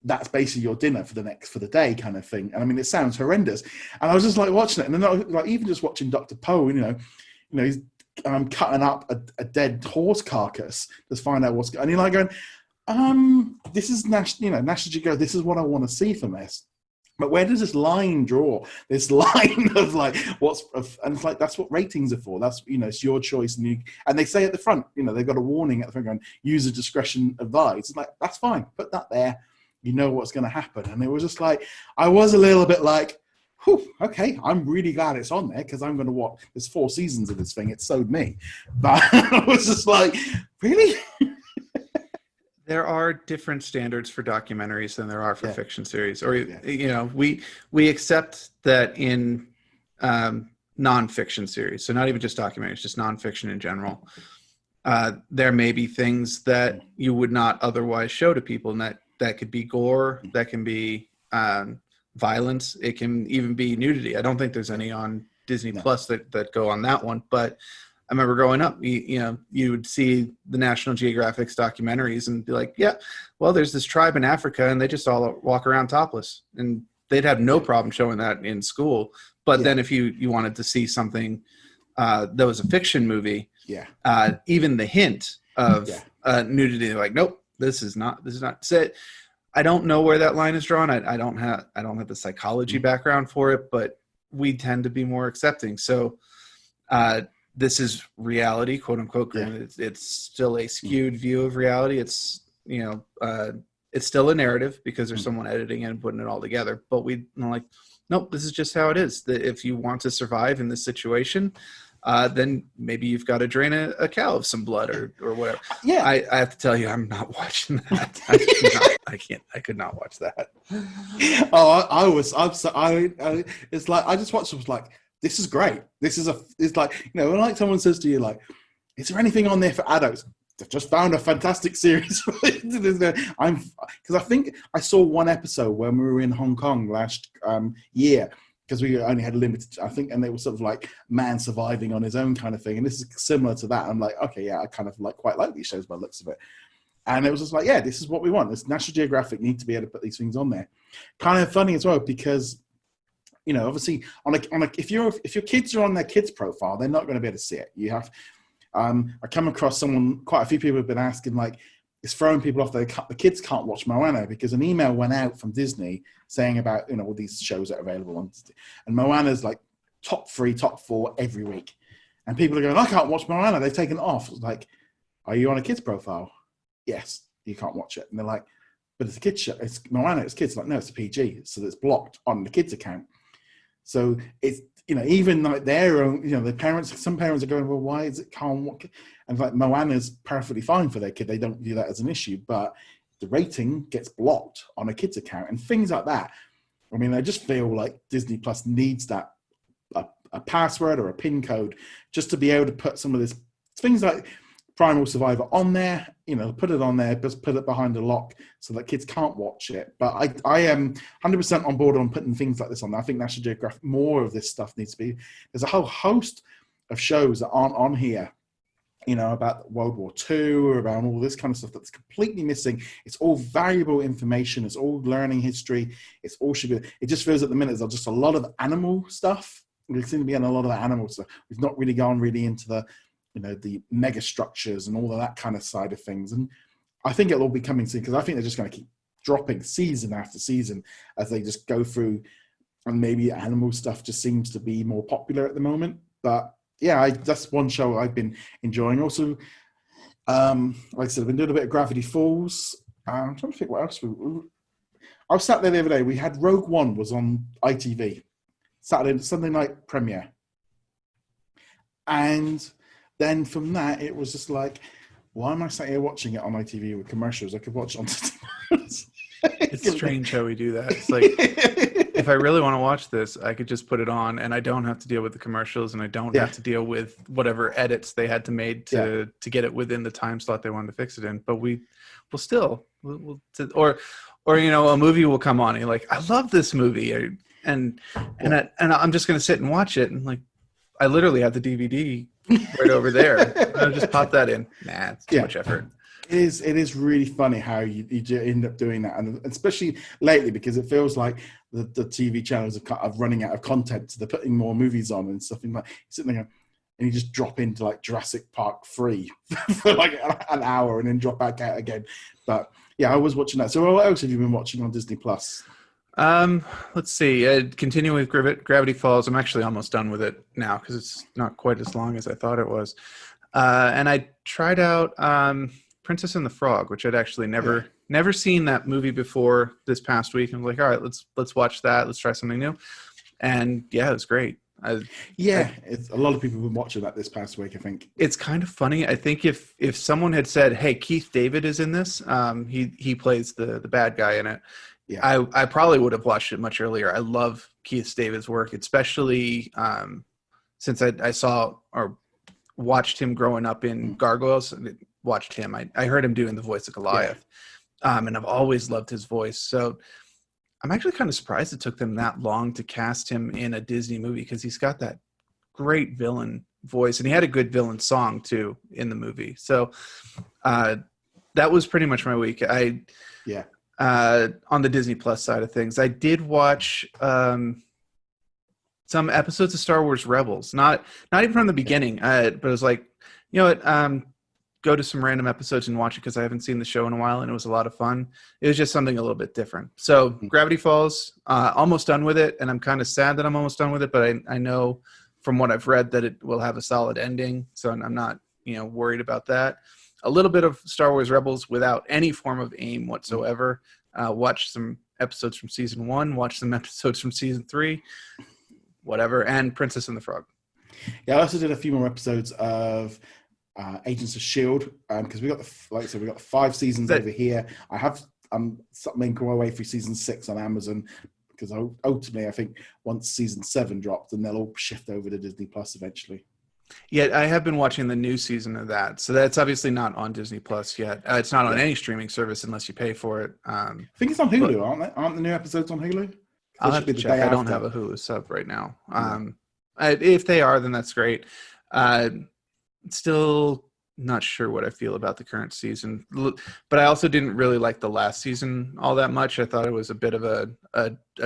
that's basically your dinner for the day kind of thing. And I mean, it sounds horrendous. And I was just like watching it, and then like even just watching Dr. Poe, he's cutting up a dead horse carcass to find out what's going on. And you're like going, this is National Geographic. This is what I want to see from this. But where does this line draw? This line of like and it's like, that's what ratings are for. That's, it's your choice. And they say at the front, they've got a warning at the front going, user discretion advised. It's like, that's fine. Put that there. You know what's going to happen. And it was just like, I was a little bit like, whew, okay, I'm really glad it's on there because I'm going to watch. There's 4 seasons of this thing. It sewed me. But I was just like, really? There are different standards for documentaries than there are for fiction series. Or, we accept that in nonfiction series, so not even just documentaries, just nonfiction in general, there may be things that you would not otherwise show to people, and that could be gore, that can be violence, it can even be nudity. I don't think there's any on Disney Plus that go on that one, but I remember growing up, you would see the National Geographic's documentaries and be like, yeah, well, there's this tribe in Africa and they just all walk around topless, and they'd have no problem showing that in school. But then if you wanted to see something that was a fiction movie, even the hint of nudity, like, nope, this is not. So I don't know where that line is drawn. I don't have the psychology background for it, but we tend to be more accepting. So this is reality, quote unquote. Granted, it's still a skewed view of reality. It's it's still a narrative because there's someone editing it and putting it all together. But nope, this is just how it is. That if you want to survive in this situation, then maybe you've got to drain a cow of some blood or whatever. Yeah, I have to tell you, I'm not watching that. I could not watch that. Oh, it's like I just watched it, was like, this is great. It's like, when like someone says to you, like, is there anything on there for adults? They've just found a fantastic series. Because I think I saw one episode when we were in Hong Kong last year, because we only had limited, I think, and they were sort of like man surviving on his own kind of thing. And this is similar to that. I'm like, okay, yeah, I kind of quite like these shows by the looks of it. And it was just like, yeah, this is what we want. This National Geographic need to be able to put these things on there. Kind of funny as well, because obviously if your kids are on their kids profile, they're not going to be able to see it. You have, I come across quite a few people have been asking, like, it's throwing people off. The kids can't watch Moana because an email went out from Disney saying about, all these shows that are available on Disney. And Moana's like top 3, top 4 every week. And people are going, I can't watch Moana. They've taken it off. It's like, are you on a kids profile? Yes, you can't watch it. And they're like, but it's a kids show. It's Moana, it's kids. Like, no, it's a PG. So it's blocked on the kids account. So it's, even like their own, some parents are going, well, why is it can't? And like Moana's perfectly fine for their kid. They don't view that as an issue, but the rating gets blocked on a kid's account and things like that. I mean, I just feel like Disney Plus needs that, a password or a PIN code, just to be able to put some of this things like Primal Survivor on there, put it on there, just put it behind a lock so that kids can't watch it. But I am 100% on board on putting things like this on there. I think National Geographic, more of this stuff needs to be. There's a whole host of shows that aren't on here, about World War II or about all this kind of stuff that's completely missing. It's all valuable information. It's all learning history. It's all should be. It just feels at the minute there's just a lot of animal stuff. We seem to be on a lot of the animal stuff. We've not really gone into the the mega structures and all of that kind of side of things. And I think it'll all be coming soon, because I think they're just going to keep dropping season after season as they just go through, and maybe animal stuff just seems to be more popular at the moment. But yeah, that's one show I've been enjoying. Also, like I said, I've been doing a bit of Gravity Falls. I'm trying to think what else. I was sat there the other day. We had Rogue One was on ITV, Saturday Sunday night premiere, and then from that it was just like, why am I sat here watching it on ITV with commercials? I could watch it on. It's strange how we do that. It's like, if I really want to watch this, I could just put it on, and I don't have to deal with the commercials, and I don't have to deal with whatever edits they had to make to get it within the time slot they wanted to fix it in. But we'll or a movie will come on, and you're like, I love this movie, and I'm just going to sit and watch it, and like, I literally have the DVD right over there. I'll just pop that in. Nah, it's too much effort. It is really funny how you end up doing that, and especially lately, because it feels like the TV channels are running out of content, so they're putting more movies on and stuff. And like, sitting there and you just drop into like Jurassic Park 3 for like an hour and then drop back out again. But yeah, I was watching that. So what else have you been watching on Disney Plus? Let's see. Continuing with Gravity Falls. I'm actually almost done with it now because it's not quite as long as I thought it was. And I tried out Princess and the Frog, which I'd actually never seen that movie before this past week. And I was like, all right, let's watch that. Let's try something new. And yeah, it was great. It's a lot of people have been watching that this past week, I think. It's kind of funny. I think if someone had said, hey, Keith David is in this, he plays the bad guy in it. Yeah, I probably would have watched it much earlier. I love Keith David's work, especially since I saw or watched him growing up in Gargoyles. Watched him. I heard him doing the voice of Goliath, and I've always loved his voice. So I'm actually kind of surprised it took them that long to cast him in a Disney movie because he's got that great villain voice, and he had a good villain song too in the movie. So that was pretty much my week. On the Disney Plus side of things, I did watch some episodes of Star Wars Rebels. Not even from the beginning, but it was like, you know what? Go to some random episodes and watch it because I haven't seen the show in a while, and it was a lot of fun. It was just something a little bit different. So Gravity Falls, almost done with it, and I'm kind of sad that I'm almost done with it, but I know from what I've read that it will have a solid ending, so I'm not worried about that. A little bit of Star Wars Rebels without any form of aim whatsoever. Watch some episodes from season 1, watch some episodes from season 3, whatever, and Princess and the Frog. Yeah, I also did a few more episodes of Agents of S.H.I.E.L.D. because we got we got 5 seasons over here. I'm making my way through season 6 on Amazon because ultimately I think once season 7 drops, then they'll all shift over to Disney Plus eventually. Yeah, I have been watching the new season of that, so that's obviously not on Disney Plus yet. It's not on any streaming service unless you pay for it. I think it's on Hulu, aren't they? Aren't the new episodes on Hulu? I'll have to check. I don't have a Hulu sub right now. If they are, then that's great. Still not sure what I feel about the current season, but I also didn't really like the last season all that much. I thought it was a bit of a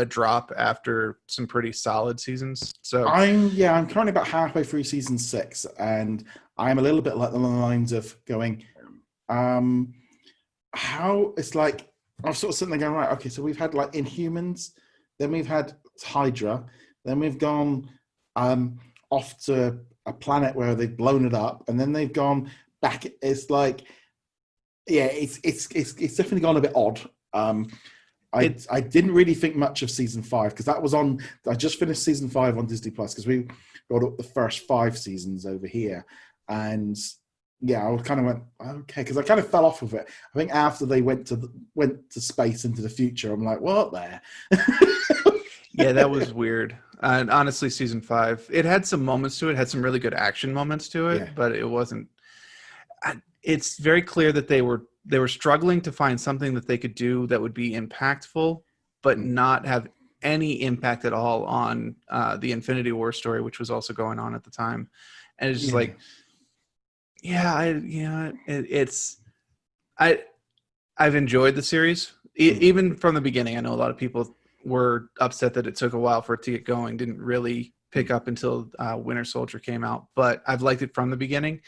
drop after some pretty solid seasons. So I'm currently about halfway through season 6, and I'm a little bit like along the lines of going, how it's like I'm sort of sitting there going, right, okay, so we've had like Inhumans, then we've had Hydra, then we've gone off to a planet where they've blown it up, and then they've gone back. It's like, it's definitely gone a bit odd. I didn't really think much of season 5 because that was on. I just finished season 5 on Disney Plus because we got up the first 5 seasons over here, and I kind of went okay because I kind of fell off of it. I think after they went to space into the future, I'm like, what there? Yeah, that was weird. And honestly, season 5, it had some moments to it, had some really good action moments to it, but it wasn't. It's very clear that they were struggling to find something that they could do that would be impactful, but not have any impact at all on the Infinity War story, which was also going on at the time. And it's just like, I've enjoyed the series even from the beginning. I know a lot of people were upset that it took a while for it to get going, didn't really pick up until Winter Soldier came out, but I've liked it from the beginning.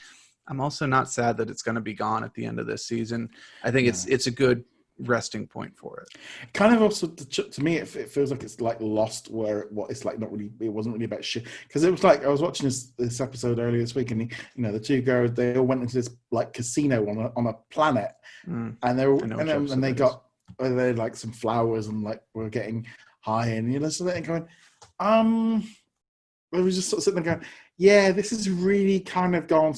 I'm also not sad that it's going to be gone at the end of this season. I think it's a good resting point for it. Kind of also to me, it feels like it's like lost where it's like not really. It wasn't really about shit because it was like I was watching this episode earlier this week, and the 2 girls, they all went into this like casino on a planet, and they were and they got they like some flowers and like we're getting high, and you're sitting there going, I was just sort of sitting there going, yeah, this has really kind of gone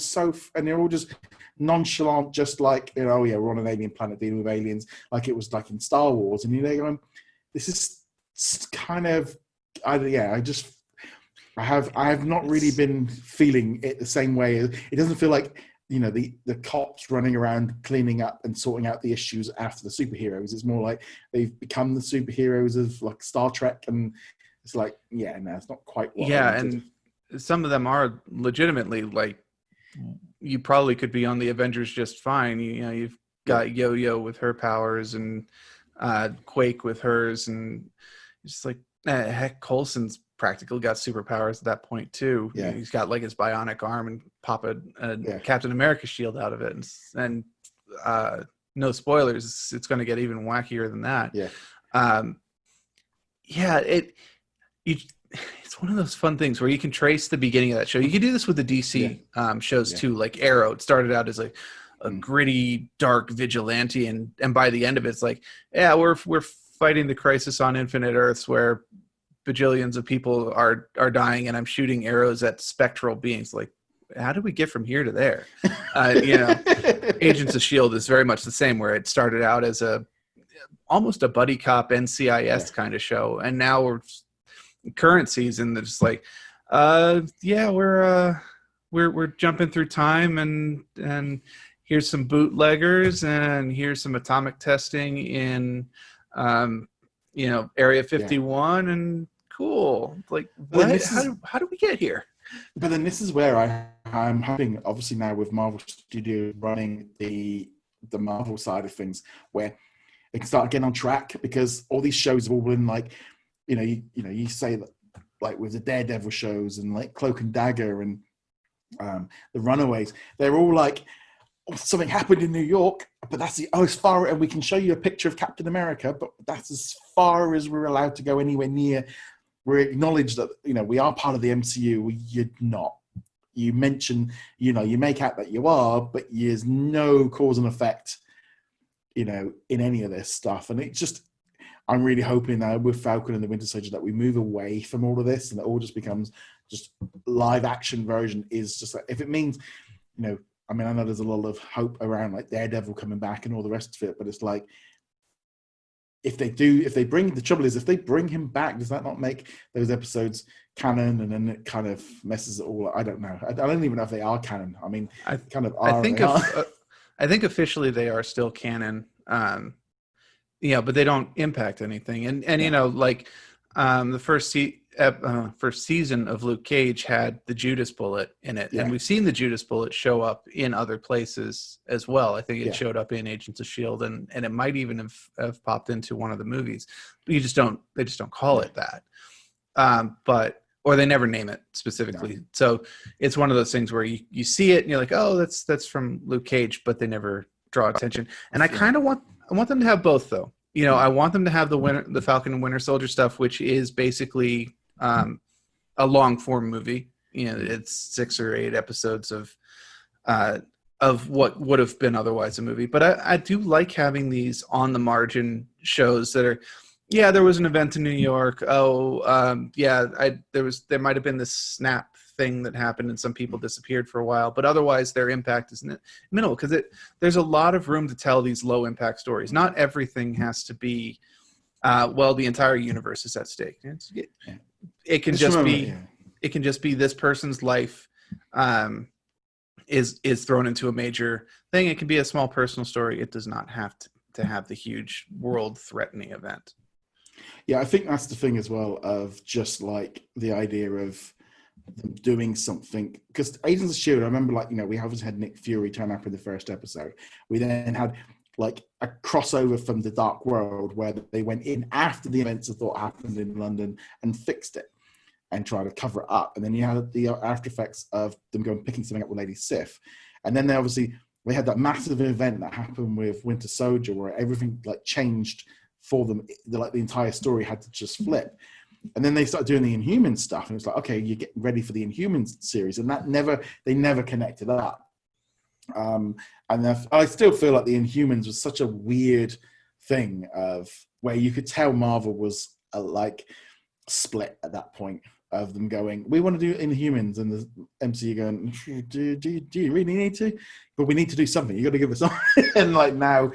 and they're all just nonchalant, just like, oh yeah, we're on an alien planet dealing with aliens, like it was like in Star Wars, and you're going, this is kind of, I have not really been feeling it the same way. It doesn't feel like, the cops running around cleaning up and sorting out the issues after the superheroes. It's more like they've become the superheroes of like Star Trek, and it's like, yeah, no, it's not quite what I wanted. And some of them are legitimately like, you probably could be on the Avengers just fine. You've got Yo-Yo with her powers and Quake with hers, and it's like, heck, Coulson's practically got superpowers at that point too. Yeah. He's got like his bionic arm and pop a Captain America shield out of it, and no spoilers, it's going to get even wackier than that. It's one of those fun things where you can trace the beginning of that show. You can do this with the DC shows too, like Arrow. It started out as like a gritty, dark vigilante, and by the end of it, it's like, yeah, we're fighting the crisis on Infinite Earths where bajillions of people are dying, and I'm shooting arrows at spectral beings. Like, how did we get from here to there? Agents of S.H.I.E.L.D. is very much the same, where it started out as almost a buddy cop NCIS kind of show, and now we're current season that's like, we're jumping through time, and here's some bootleggers, and here's some atomic testing in Area 51, and cool. Like, what? How do we get here? But then this is where I'm having, obviously now with Marvel Studios running the Marvel side of things, where they can start getting on track, because all these shows have all been like, you say that, like with the Daredevil shows and like Cloak and Dagger and the Runaways, they're all like, something happened in New York, but that's as far, and we can show you a picture of Captain America, but that's as far as we're allowed to go anywhere near. We acknowledge that, we are part of the MCU. You're not. You mention, you make out that you are, but there's no cause and effect, in any of this stuff. And it's just, I'm really hoping that with Falcon and the Winter Soldier that we move away from all of this, and it all just becomes just live action version. Is just like, if it means, I know there's a lot of hope around like Daredevil coming back and all the rest of it, but it's like, if they bring him back, does that not make those episodes canon? And then it kind of messes it all up. I don't know. I don't even know if they are canon. I mean, kind of are. I think officially they are still canon. But they don't impact anything. And the first season of Luke Cage had the Judas bullet in it, and we've seen the Judas bullet show up in other places as well. I think it showed up in Agents of S.H.I.E.L.D. and it might even have popped into one of the movies. But they just don't call it that. Or they never name it specifically. No. So it's one of those things where you see it and you're like, oh, that's from Luke Cage, but they never draw attention. And I kind of want them to have both, though. I want them to have the Falcon and Winter Soldier stuff, which is basically a long form movie. It's 6 or 8 episodes of what would have been otherwise a movie. But I do like having these on the margin shows that are, there was an event in New York. There might have been this snap thing that happened and some people disappeared for a while, but otherwise their impact is minimal, because there's a lot of room to tell these low impact stories. Not everything has to be the entire universe is at stake. It can just be this person's life is thrown into a major thing. It can be a small personal story. It does not have to have the huge world threatening event. Yeah, I think that's the thing as well, of just like the idea of them doing something, because Agents of S.H.I.E.L.D., I remember, we obviously had Nick Fury turn up in the first episode. We then had like a crossover from the Dark World, where they went in after the events of thought happened in London and fixed it and tried to cover it up. And then you had the after effects of them going picking something up with Lady Sif. And then they had that massive event that happened with Winter Soldier, where everything like changed for them. The entire story had to just flip. And then they started doing the Inhumans stuff, and it's like, okay, you're getting ready for the Inhumans series, and they never connected up. And I still feel like the Inhumans was such a weird thing of where you could tell Marvel was like split at that point of them going, we want to do Inhumans, and the MCU going, do you really need to? But we need to do something. You got to give us something. And like now,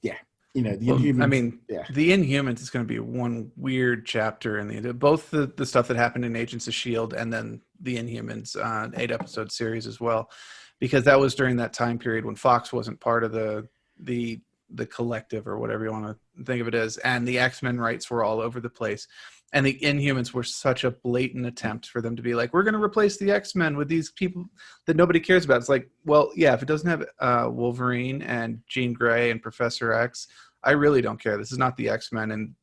yeah, the Inhumans. I mean, yeah, the Inhumans is going to be one weird chapter in both the stuff that happened in Agents of S.H.I.E.L.D. and then the Inhumans 8-episode series as well, because that was during that time period when Fox wasn't part of the collective, or whatever you want to think of it as, and the X-Men rights were all over the place. And the Inhumans were such a blatant attempt for them to be like, we're going to replace the X-Men with these people that nobody cares about. It's like, well, yeah, if it doesn't have Wolverine and Jean Grey and Professor X, I really don't care. This is not the X-Men. And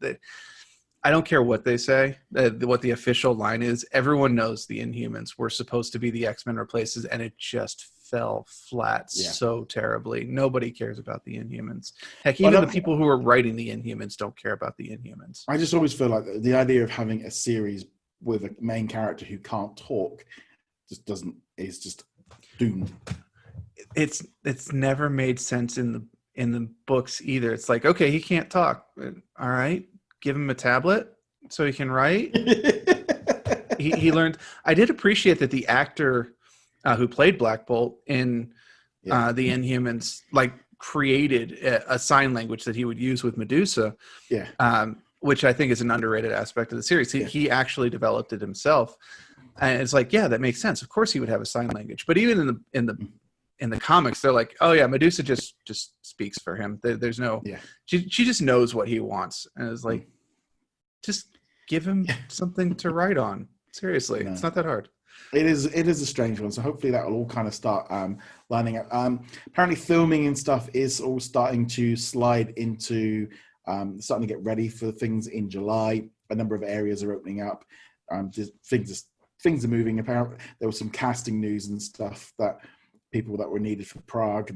I don't care what they say, what the official line is. Everyone knows the Inhumans were supposed to be the X-Men replaces, and it just fell flat so terribly. Nobody cares about the Inhumans. Heck, even the people who are writing the Inhumans don't care about the Inhumans. I just always feel like the idea of having a series with a main character who can't talk is just doomed. It's never made sense in the books either. It's like, okay, he can't talk. All right, give him a tablet so he can write. he learned. I did appreciate that the actor who played Black Bolt in the Inhumans created a sign language that he would use with Medusa, which I think is an underrated aspect of the series. He actually developed it himself, and it's like, yeah, that makes sense. Of course, he would have a sign language. But even in the comics, they're like, oh yeah, Medusa just speaks for him. There's no, she just knows what he wants, and it's like, just give him something to write on. Seriously, it's not that hard. It is a strange one, so hopefully that will all kind of start lining up. Apparently filming and stuff is all starting to slide into starting to get ready for things in July. A number of areas are opening up. Things are moving. Apparently there was some casting news and stuff that people that were needed for Prague,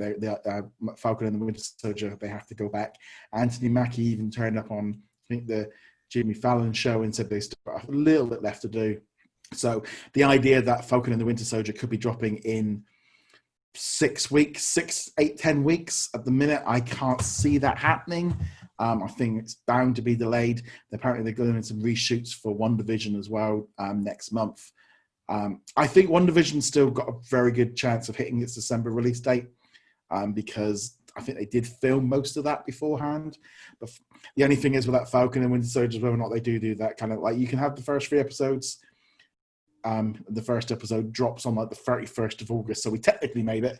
Falcon and the Winter Soldier, they have to go back. Anthony Mackie even turned up on, I think, the Jimmy Fallon show and said they still have a little bit left to do. So the idea that Falcon and the Winter Soldier could be dropping in 6 weeks, 10 weeks at the minute, I can't see that happening. I think it's bound to be delayed. Apparently they're going in some reshoots for WandaVision as well next month. I think WandaVision's still got a very good chance of hitting its December release date because I think they did film most of that beforehand. But the only thing is with that Falcon and Winter Soldier, whether or not they do that kind of like, you can have the first 3 episodes. The first episode drops on like the 31st of August, so we technically made it.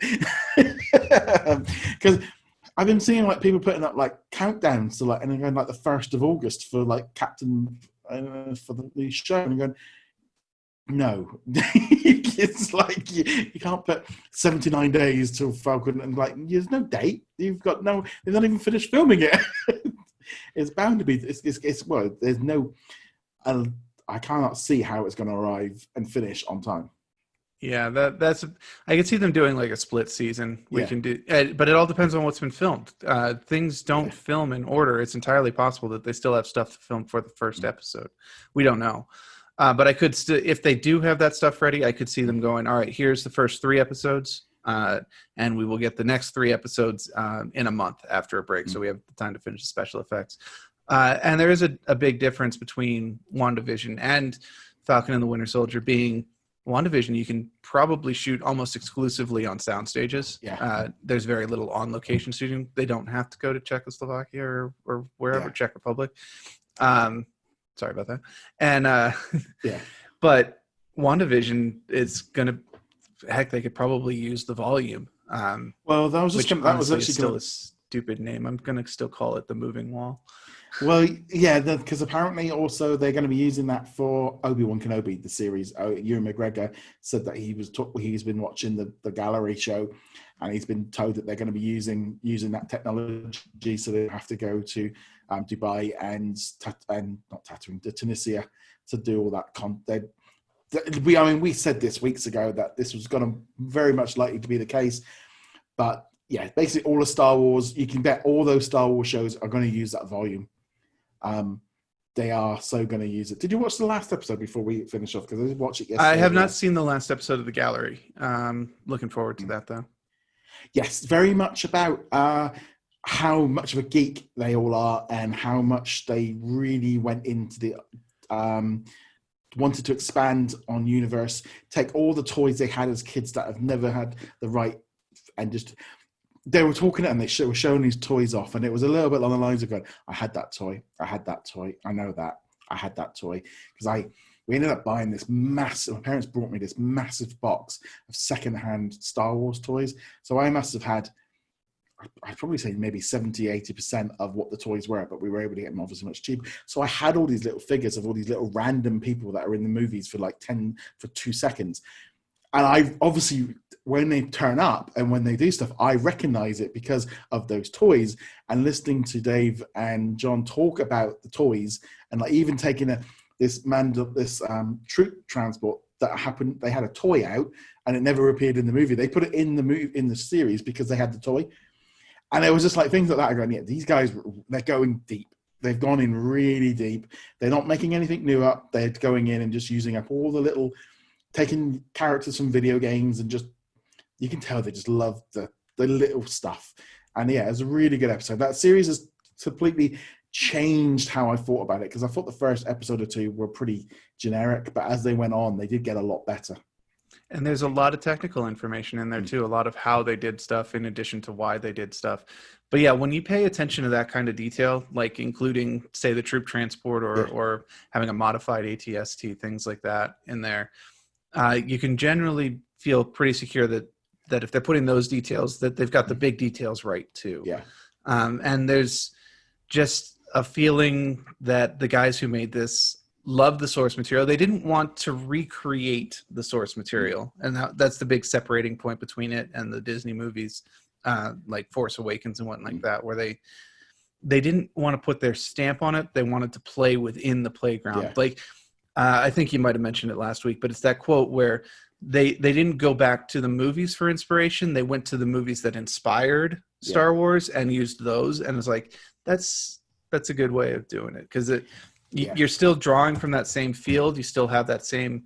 Because I've been seeing like people putting up like countdowns to like, and going like the 1st of August for like Captain for the show, and going, no, it's like you can't put 79 days till Falcon, and like there's no date. You've got no, they've not even finished filming it. It's bound to be. It's well, there's no. I cannot see how it's going to arrive and finish on time. Yeah, that's. I can see them doing like a split season. We can do, but it all depends on what's been filmed. Things don't film in order. It's entirely possible that they still have stuff to film for the first episode. We don't know, but I could still, if they do have that stuff ready, I could see them going, all right, here's the first 3 episodes, and we will get the next 3 episodes in a month after a break, so we have the time to finish the special effects. And there is a big difference between WandaVision and Falcon and the Winter Soldier. Being WandaVision, you can probably shoot almost exclusively on sound stages. There's very little on-location shooting. They don't have to go to Czechoslovakia or wherever, Czech Republic. Sorry about that. And but WandaVision is going to, heck, they could probably use the volume. Well, that was actually still a stupid name. I'm going to still call it the moving wall. Well, yeah, because apparently also they're going to be using that for Obi-Wan Kenobi, the series. Ewan McGregor said that he's been watching the gallery show, and he's been told that they're going to be using that technology, so they have to go to Dubai and not Tatooine, to Tunisia to do all that content. We said this weeks ago that this was going to very much likely to be the case, but yeah, basically all of Star Wars, you can bet all those Star Wars shows are going to use that volume. They are so going to use it. Did you watch the last episode before we finish off? Because I did watch it yesterday. I have not seen the last episode of The Gallery. Looking forward to that, though. Yes, very much about how much of a geek they all are, and how much they really went into the wanted to expand on universe, take all the toys they had as kids that have never had the right, and just they were talking and they were showing these toys off, and it was a little bit along the lines of going, I had that toy, I had that toy, I know that, I had that toy. Because we ended up buying this massive, my parents brought me this massive box of secondhand Star Wars toys. So I must have had, I'd probably say maybe 70, 80% of what the toys were, but we were able to get them obviously much cheaper. So I had all these little figures of all these little random people that are in the movies for like 2 seconds. And I obviously, when they turn up and when they do stuff, I recognize it because of those toys. And listening to Dave and John talk about the toys, and like even taking this troop transport that happened, they had a toy out and it never appeared in the movie. They put it in the series because they had the toy. And it was just like things like that. I go, yeah, these guys, they're going deep. They've gone in really deep. They're not making anything new up. They're going in and just using up all the little, taking characters from video games, and just, you can tell they just love the little stuff. And yeah, it was a really good episode. That series has completely changed how I thought about it, because I thought the first episode or two were pretty generic, but as they went on, they did get a lot better. And there's a lot of technical information in there too, a lot of how they did stuff in addition to why they did stuff. But yeah, when you pay attention to that kind of detail, like including, say, the troop transport or having a modified ATST, things like that in there, you can generally feel pretty secure that if they're putting those details, that they've got the big details right too. Yeah. And there's just a feeling that the guys who made this loved the source material. They didn't want to recreate the source material. And that's the big separating point between it and the Disney movies, like Force Awakens and whatnot like that, where they didn't want to put their stamp on it. They wanted to play within the playground. Yeah. Like, I think you might have mentioned it last week, but it's that quote where they didn't go back to the movies for inspiration. They went to the movies that inspired Star Wars and used those. And it's like, that's a good way of doing it, because you're still drawing from that same field. You still have that same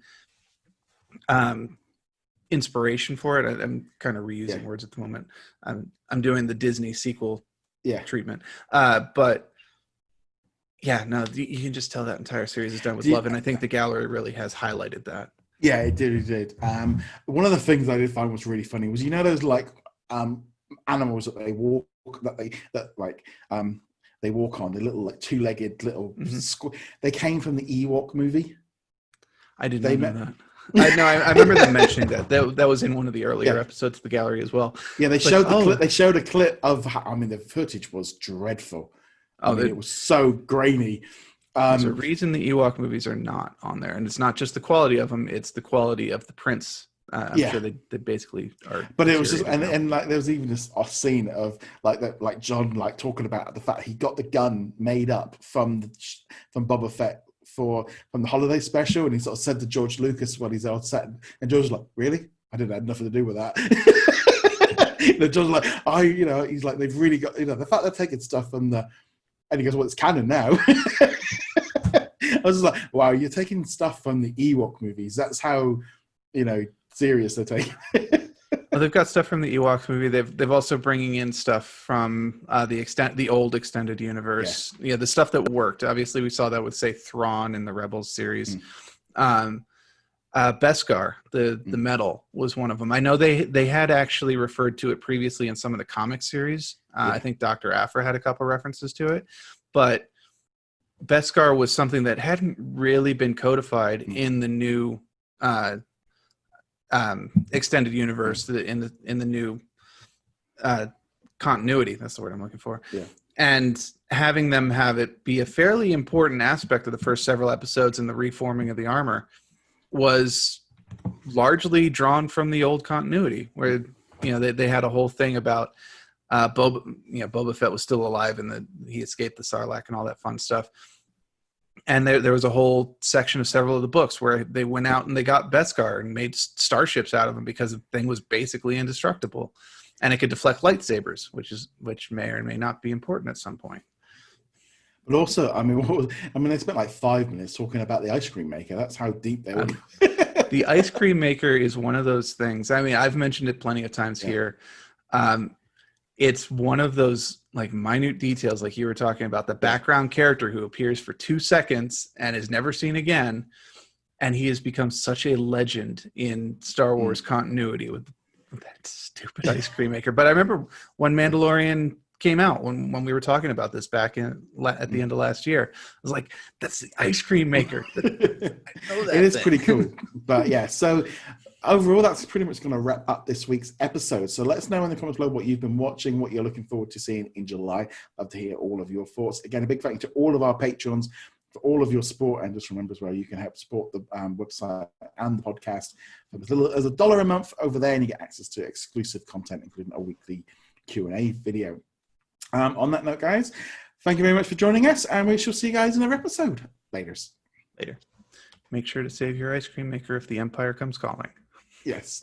inspiration for it. I'm kind of reusing words at the moment. I'm doing the Disney sequel treatment. But yeah, no, you can just tell that entire series is done with love. And I think the gallery really has highlighted that. Yeah, it did. One of the things I did find was really funny was, those like animals that they walk, they walk on, the little like two-legged little they came from the Ewok movie. I didn't know that. I remember them mentioning that was in one of the earlier episodes of the gallery as well. Yeah, they showed the clip. They showed a clip of the footage was dreadful. It was so grainy. There's a reason the Ewok movies are not on there, and it's not just the quality of them; it's the quality of the prints. I'm sure they basically are. But it was just, and like there was even this scene of like John like talking about the fact he got the gun made up from Boba Fett from the holiday special, and he sort of said to George Lucas when he's on set, and George was like, "Really? I didn't have nothing to do with that." John's like, he's like, they've really got, the fact they're taking stuff from the, and he goes, well, it's canon now. I was just like, wow, you're taking stuff from the Ewok movies. That's how, serious they're taking it. Well, they've got stuff from the Ewoks movie. They've also bringing in stuff from the old extended universe. Yeah, the stuff that worked. Obviously, we saw that with, say, Thrawn in the Rebels series. Beskar, the metal, was one of them. I know they had actually referred to it previously in some of the comic series. I think Dr. Aphra had a couple references to it, but Beskar was something that hadn't really been codified in the new extended universe, in the new continuity. That's the word I'm looking for. Yeah. And having them have it be a fairly important aspect of the first several episodes in the reforming of the armor was largely drawn from the old continuity, where they had a whole thing about Boba Fett was still alive and he escaped the Sarlacc and all that fun stuff. And there was a whole section of several of the books where they went out and they got Beskar and made starships out of them because the thing was basically indestructible, and it could deflect lightsabers, which may or may not be important at some point. But also, they spent like 5 minutes talking about the ice cream maker. That's how deep they were. The ice cream maker is one of those things. I've mentioned it plenty of times here. it's one of those like minute details, like you were talking about, the background character who appears for 2 seconds and is never seen again, and he has become such a legend in Star Wars continuity with that stupid ice cream maker. But I remember when Mandalorian came out, when we were talking about this back at the end of last year, I was like, that's the ice cream maker. I know that it is thing. pretty cool. But yeah, so overall, that's pretty much going to wrap up this week's episode. So let us know in the comments below what you've been watching, what you're looking forward to seeing in July. Love to hear all of your thoughts. Again, a big thank you to all of our patrons for all of your support. And just remember as well, you can help support the website and the podcast for as little as $1 a month over there, and you get access to exclusive content, including a weekly Q&A video. On that note, guys, thank you very much for joining us, and we shall see you guys in another episode. Later. Make sure to save your ice cream maker if the Empire comes calling. Yes.